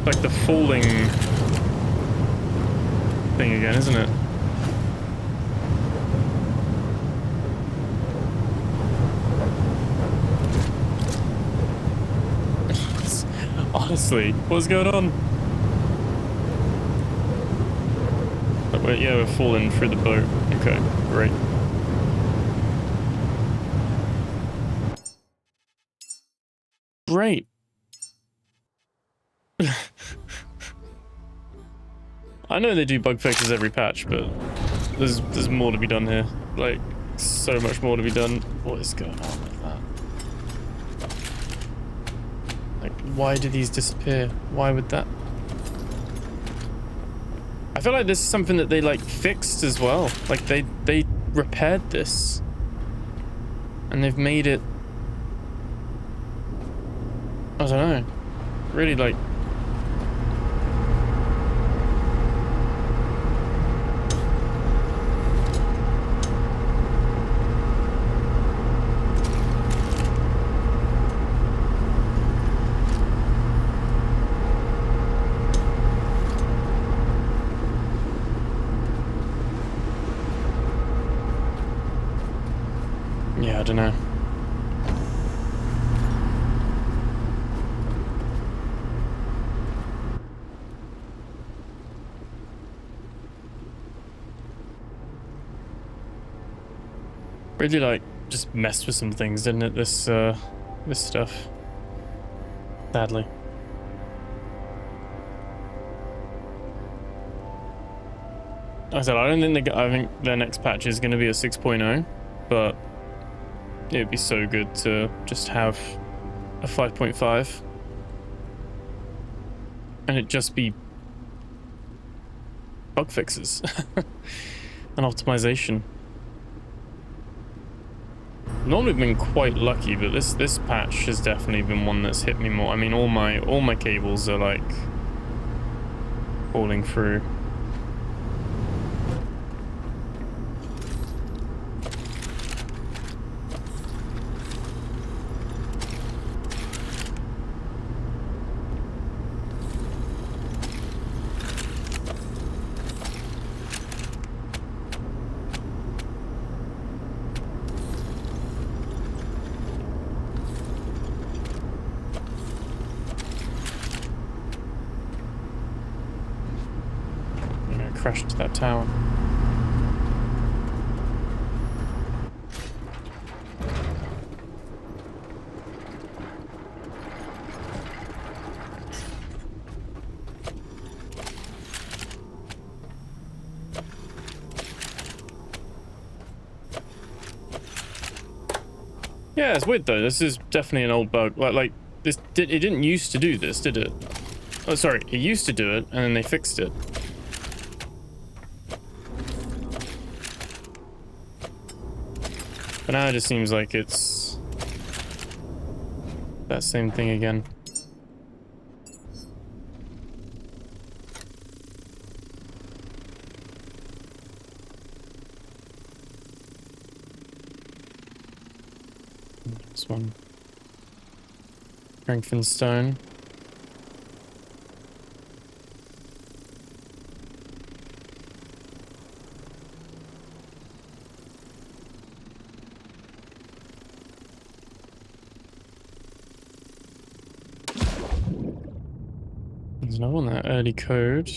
Like the falling thing again, isn't it? Honestly, what's going on? Yeah, we're falling through the boat. Okay, great. Great. I know they do bug fixes every patch, but there's more to be done here. Like, so much more to be done. What is going on with that? Like, why do these disappear? Why would that? I feel like this is something that they, like, fixed as well. Like, they repaired this. And they've made it... I don't know. Really, like... Yeah, I don't know. Really, like, just messed with some things, didn't it? This stuff. Sadly. Like I said, I think their next patch is going to be a 6.0, but it'd be so good to just have a 5.5 and it just be bug fixes and optimization. Normally been quite lucky, but this patch has definitely been one that's hit me more. I mean, all my cables are like falling through. Crashed to that tower. Yeah, it's weird though. This is definitely an old bug. Like this it didn't used to do this, did it? Oh, sorry, it used to do it, and then they fixed it. But now it just seems like it's that same thing again. This one. Strengthened stone. There's another one there, early code.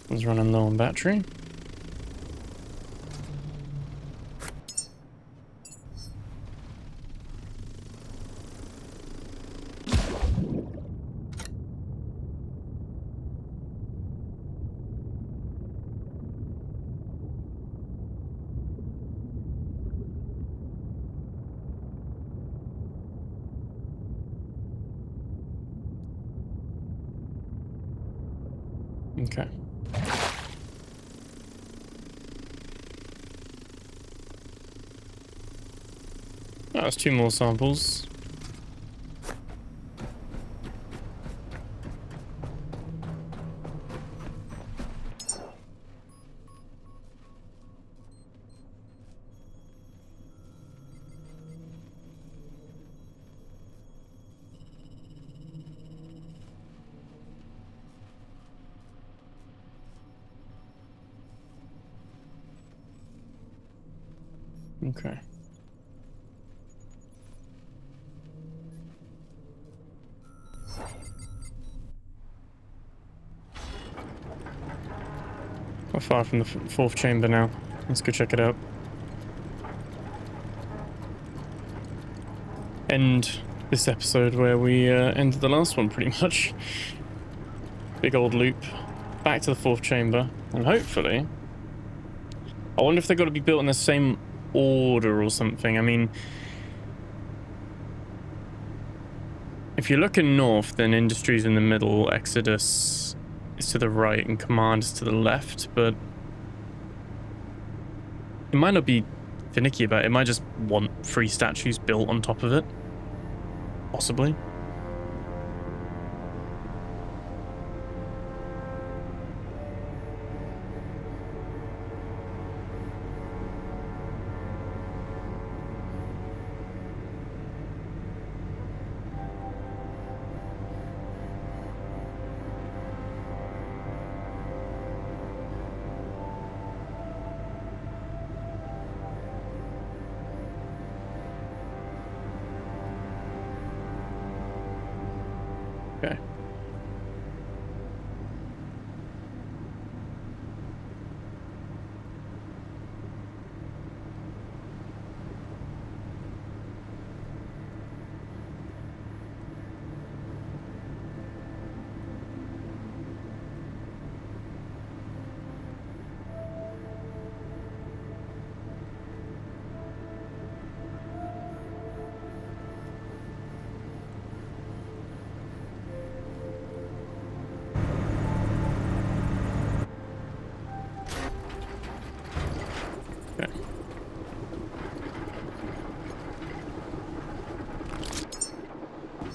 One's running low on battery. Okay. That's 2 more samples. Okay. We're far from the 4th chamber now. Let's go check it out. End this episode where we ended the last one, pretty much. Big old loop. Back to the 4th chamber. And hopefully... I wonder if they've got to be built in the same order or something. I mean... If you're looking north, then Industry's in the middle, Exodus is to the right, and Command is to the left, but... It might not be finicky about it. It might just want 3 statues built on top of it. Possibly.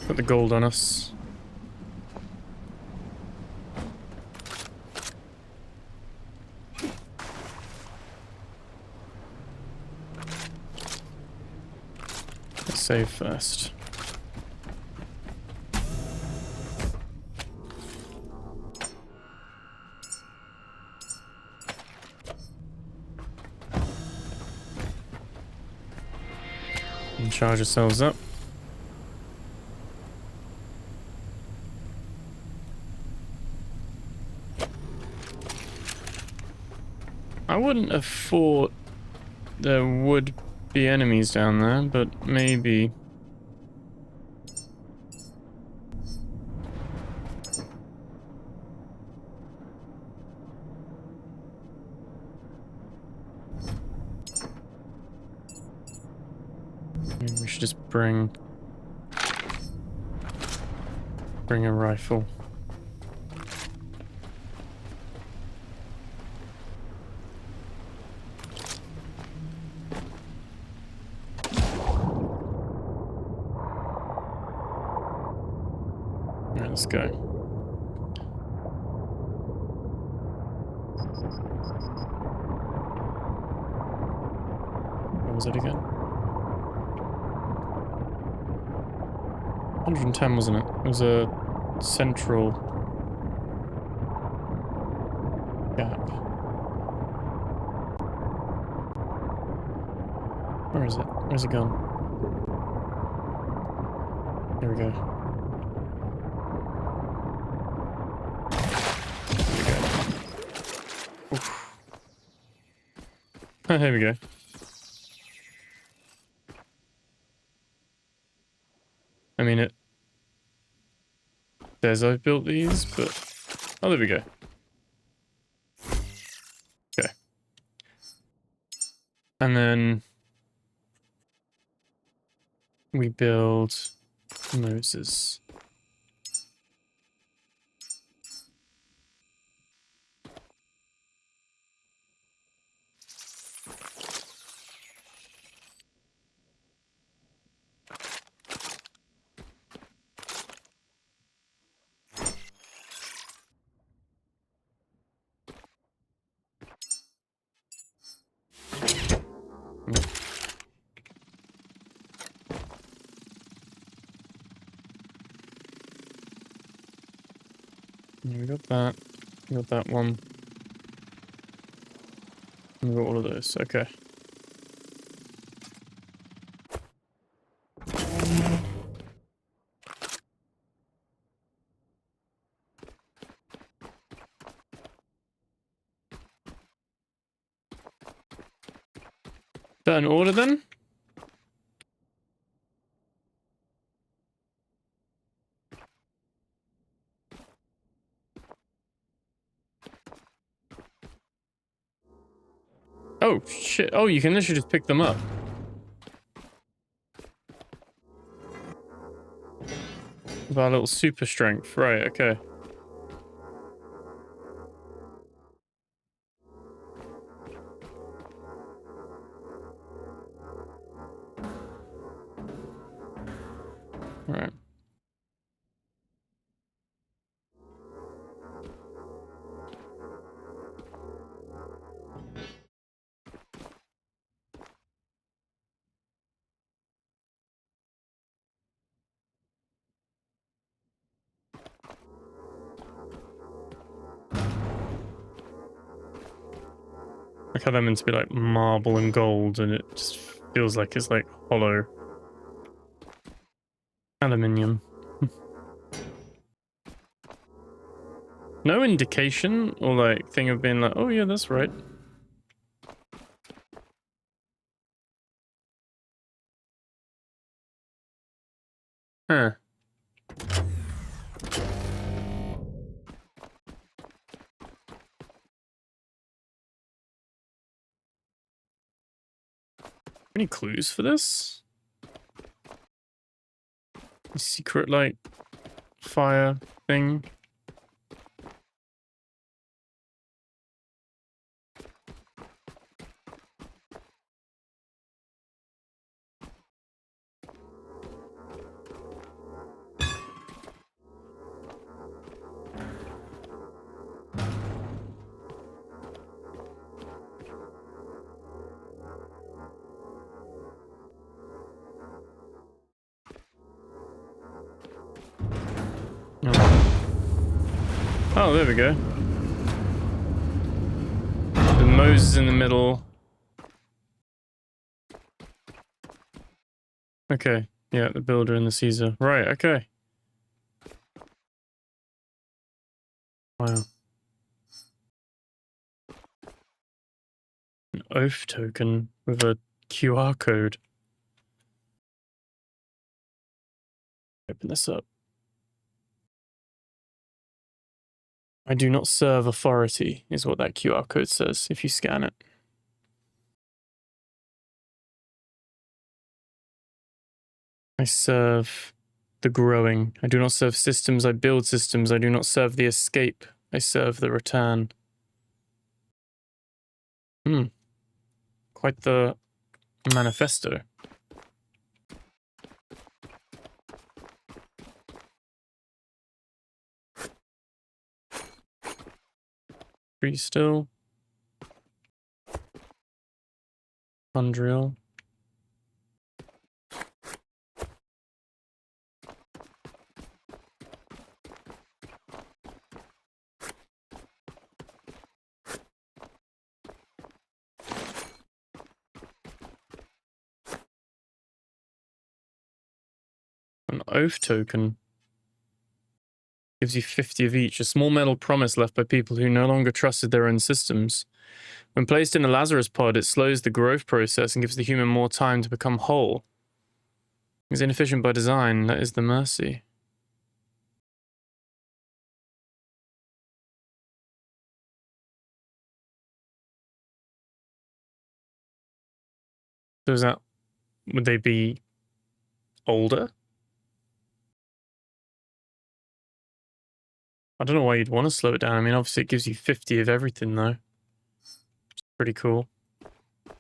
Put the gold on us. Let's save first. And charge ourselves up. I wouldn't have thought there would be enemies down there, but maybe. Maybe we should just bring a rifle. Alright, let's go. What was it again? 110, wasn't it? It was a central gap. Where is it? Where's it gone? Here we go. Oof. Oh, here we go. I mean, it says I've built these, but... Oh, there we go. Okay. And then we build Moses. Yeah, we got that. We got that one. We got all of those. Okay. Is that in order then? Oh, shit. Oh, you can literally just pick them up. With our little super strength. Right, okay. Alright. Like how they're meant to be like marble and gold, and it just feels like it's like hollow aluminium. No indication or like thing of being like, oh yeah, that's right. Huh. Any clues for this? A secret like fire thing? Oh, there we go. The Moses in the middle. Okay. Yeah, the builder and the Caesar. Right, okay. Wow. An oath token with a QR code. Open this up. I do not serve authority, is what that QR code says if you scan it. I serve the growing. I do not serve systems, I build systems. I do not serve the escape. I serve the return. Quite the manifesto. Free still. Unreal. An oath token gives you 50 of each. A small metal promise left by people who no longer trusted their own systems. When placed in a Lazarus pod, it slows the growth process and gives the human more time to become whole. It's inefficient by design. That is the mercy. So is that... would they be older? I don't know why you'd want to slow it down. I mean, obviously it gives you 50 of everything, though. It's pretty cool. I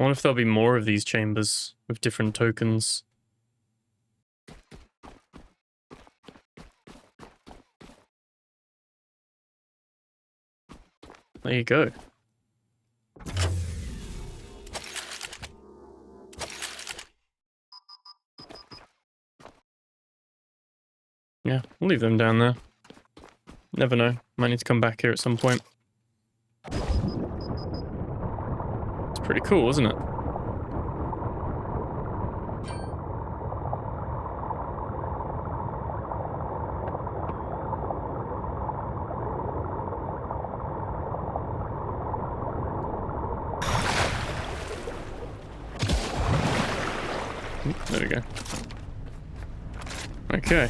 wonder if there'll be more of these chambers with different tokens. There you go. Yeah, we'll leave them down there. Never know. Might need to come back here at some point. It's pretty cool, isn't it? There we go. Okay.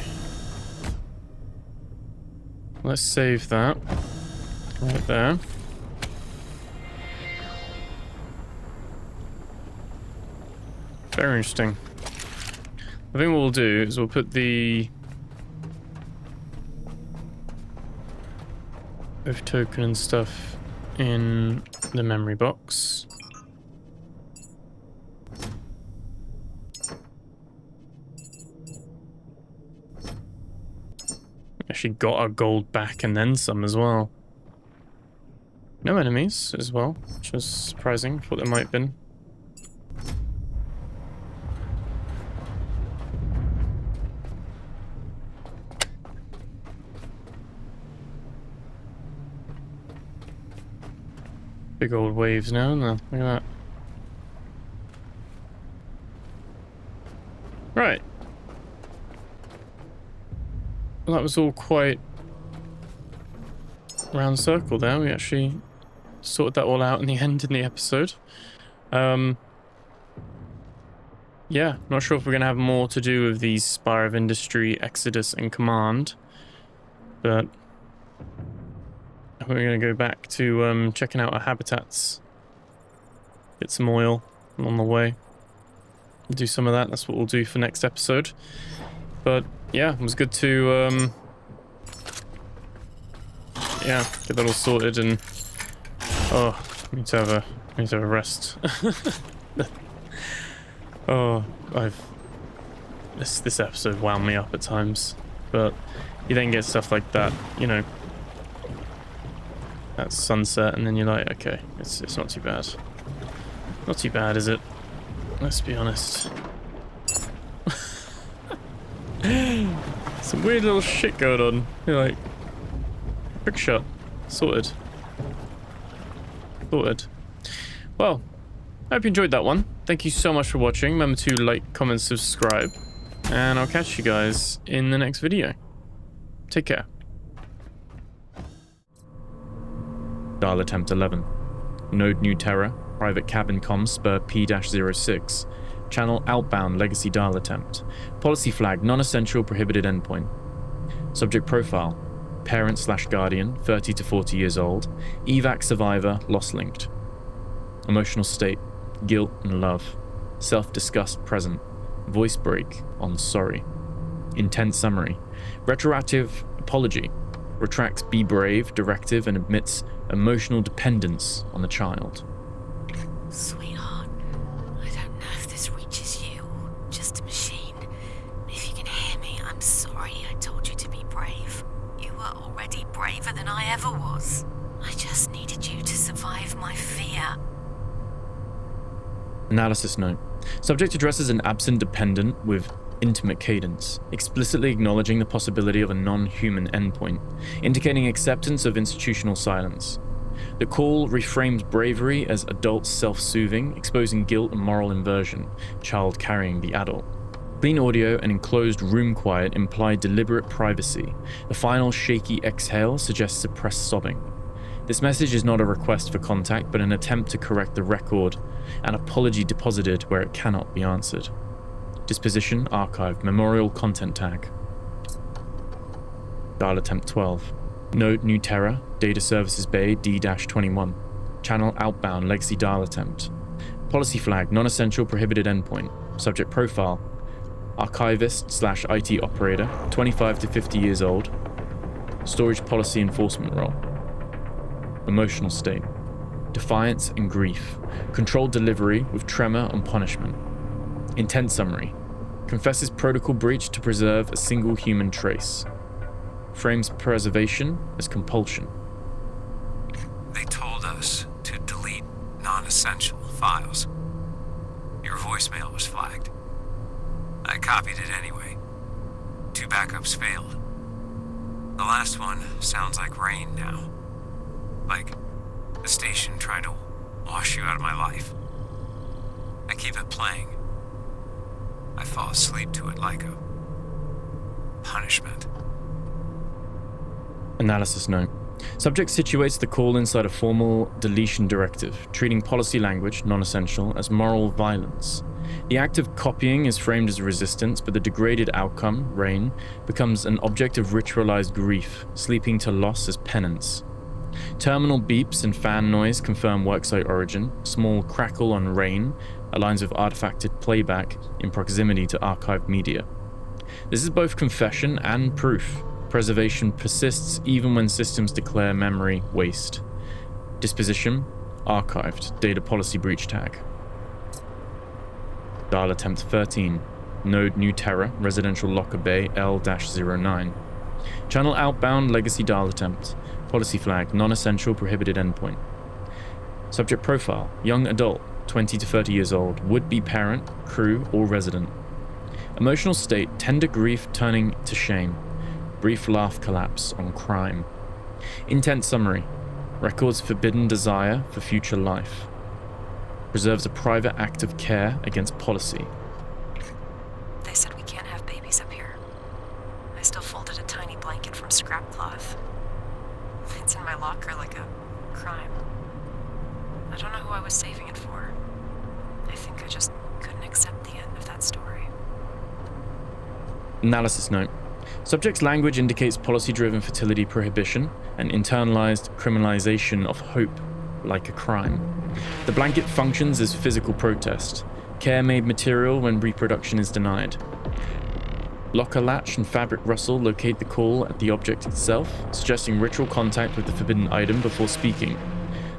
Let's save that. Right there. Very interesting. I think what we'll do is we'll put the oath token and stuff in the memory box. Actually got our gold back and then some as well. No enemies as well, which was surprising. Thought there might have been. Big old waves now, isn't there? Look at that. Right. Well, that was all quite round circle there. We actually sorted that all out in the end in the episode. Yeah, not sure if we're going to have more to do with the Spire of Industry, Exodus, and Command. But we're going to go back to checking out our habitats. Get some oil on the way. We'll do some of that. That's what we'll do for next episode. But yeah, it was good to yeah, get that all sorted and oh, need to have a rest. Oh, this episode wound me up at times, but you then get stuff like that, you know, that sunset, and then you're like, okay, it's not too bad. Not too bad, is it? Let's be honest. Some weird little shit going on. You're like, trick shot. Sorted. Well, I hope you enjoyed that one. Thank you so much for watching. Remember to like, comment, subscribe. And I'll catch you guys in the next video. Take care. Dial attempt 11. Node New Terra. Private cabin comms spur P-06. Channel outbound legacy dial attempt. Policy flag non-essential prohibited endpoint. Subject profile. Parent/guardian, 30 to 40 years old. Evac survivor, loss linked. Emotional state. Guilt and love. Self-disgust present. Voice break on sorry. Intent summary. Retroactive apology. Retracts be brave directive and admits emotional dependence on the child. Sweetheart, I don't know if this reaches you or just a machine. If you can hear me, I'm sorry I told you to be brave. You were already braver than I ever was. I just needed you to survive my fear. Analysis note. Subject addresses an absent dependent with intimate cadence, explicitly acknowledging the possibility of a non-human endpoint, indicating acceptance of institutional silence. The call reframes bravery as adult self-soothing, exposing guilt and moral inversion, child carrying the adult. Clean audio and enclosed room quiet imply deliberate privacy. The final shaky exhale suggests suppressed sobbing. This message is not a request for contact, but an attempt to correct the record, an apology deposited where it cannot be answered. Disposition archived, memorial content tag. Dial attempt 12. Node New Terra, Data Services Bay D-21. Channel outbound legacy dial attempt. Policy flag non-essential prohibited endpoint. Subject profile. Archivist/IT operator, 25 to 50 years old. Storage policy enforcement role. Emotional state. Defiance and grief. Controlled delivery with tremor and punishment. Intent summary. Confesses protocol breach to preserve a single human trace. Frames preservation as compulsion. They told us to delete non-essential files. Your voicemail was flagged. I copied it anyway. 2 backups failed. The last one sounds like rain now. Like the station trying to wash you out of my life. I keep it playing. I fall asleep to it like a punishment. Analysis note. Subject situates the call inside a formal deletion directive, treating policy language, non-essential, as moral violence. The act of copying is framed as resistance, but the degraded outcome, rain, becomes an object of ritualized grief, sleeping to loss as penance. Terminal beeps and fan noise confirm worksite origin. Small crackle on rain aligns with artifacted playback in proximity to archived media. This is both confession and proof. Preservation persists even when systems declare memory waste. Disposition archived. Data policy breach tag. Dial attempt 13. Node New Terra, residential locker bay L-09. Channel outbound legacy dial attempt. Policy flag non-essential prohibited endpoint. Subject profile young adult, 20 to 30 years old, would-be parent, crew, or resident. Emotional state tender grief turning to shame. Brief laugh collapse on crime. Intent summary. Records forbidden desire for future life. Preserves a private act of care against policy. They said we can't have babies up here. I still folded a tiny blanket from scrap cloth. It's in my locker like a crime. I don't know who I was saving it for. I think I just couldn't accept the end of that story. Analysis note. Subject's language indicates policy-driven fertility prohibition and internalized criminalization of hope, like a crime. The blanket functions as physical protest, care-made material when reproduction is denied. Locker latch and fabric rustle locate the call at the object itself, suggesting ritual contact with the forbidden item before speaking.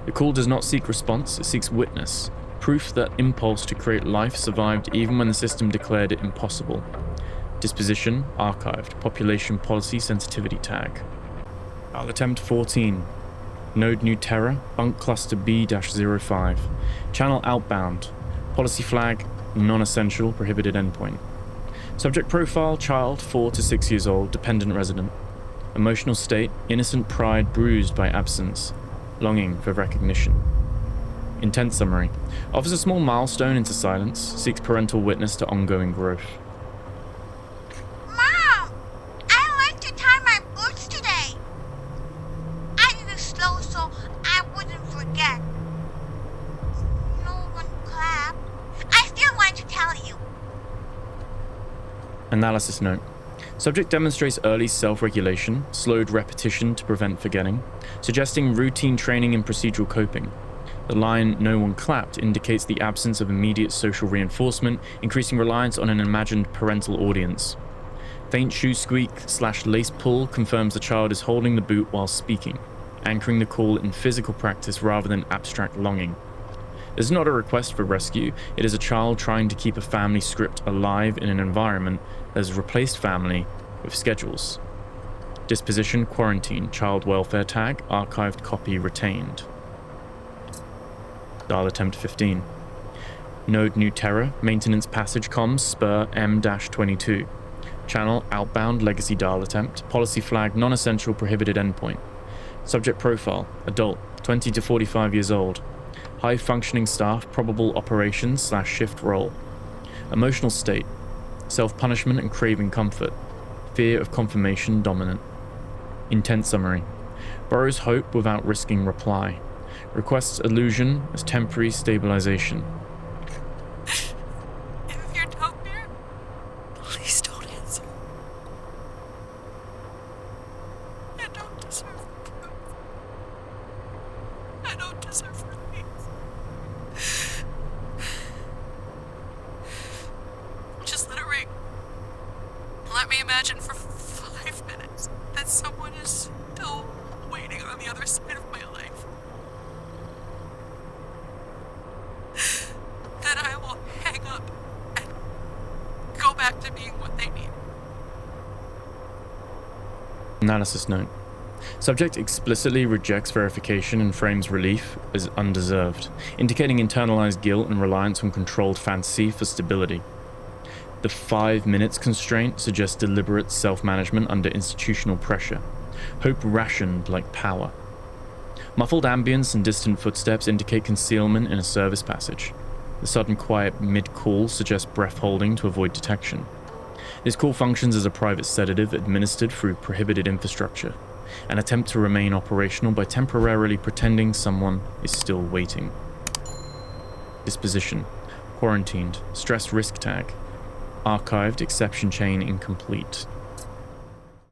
The call does not seek response, it seeks witness, proof that impulse to create life survived even when the system declared it impossible. Disposition archived. Population policy sensitivity tag. Dial attempt 14. Node New Terra, bunk cluster B-05. Channel outbound. Policy flag non-essential prohibited endpoint. Subject profile, child, 4 to 6 years old, dependent resident. Emotional state, innocent pride bruised by absence, longing for recognition. Intent summary. Offers a small milestone into silence, seeks parental witness to ongoing growth. Mom! I learned to tie my boots today. I did it slow so I wouldn't forget. No one clapped. I still want to tell you. Analysis note. Subject demonstrates early self-regulation, slowed repetition to prevent forgetting, suggesting routine training and procedural coping. The line, "no one clapped," indicates the absence of immediate social reinforcement, increasing reliance on an imagined parental audience. Faint shoe squeak/lace pull confirms the child is holding the boot while speaking, anchoring the call in physical practice rather than abstract longing. This is not a request for rescue, it is a child trying to keep a family script alive in an environment that has replaced family with schedules. Disposition quarantine, child welfare tag, archived copy retained. Dial attempt 15. Node new terror, maintenance passage comms, spur M-22. Channel outbound legacy dial attempt, policy flag non-essential prohibited endpoint. Subject profile, adult, 20 to 45 years old. High functioning staff, probable operations/shift role. Emotional state, self-punishment and craving comfort. Fear of confirmation dominant. Intent summary. Borrows hope without risking reply. Requests illusion as temporary stabilization. If you're down there, please don't answer. I don't deserve the proof. I don't deserve release. Just let it ring. Let me imagine for 5 minutes that someone is still waiting on the other side of my life. Then I will hang up and go back to being what they need. Analysis note. Subject explicitly rejects verification and frames relief as undeserved, indicating internalized guilt and reliance on controlled fantasy for stability. The 5 minutes constraint suggests deliberate self-management under institutional pressure. Hope rationed like power. Muffled ambience and distant footsteps indicate concealment in a service passage. The sudden quiet mid-call suggests breath holding to avoid detection. This call functions as a private sedative administered through prohibited infrastructure, an attempt to remain operational by temporarily pretending someone is still waiting. Disposition. Quarantined. Stress risk tag. Archived exception chain incomplete.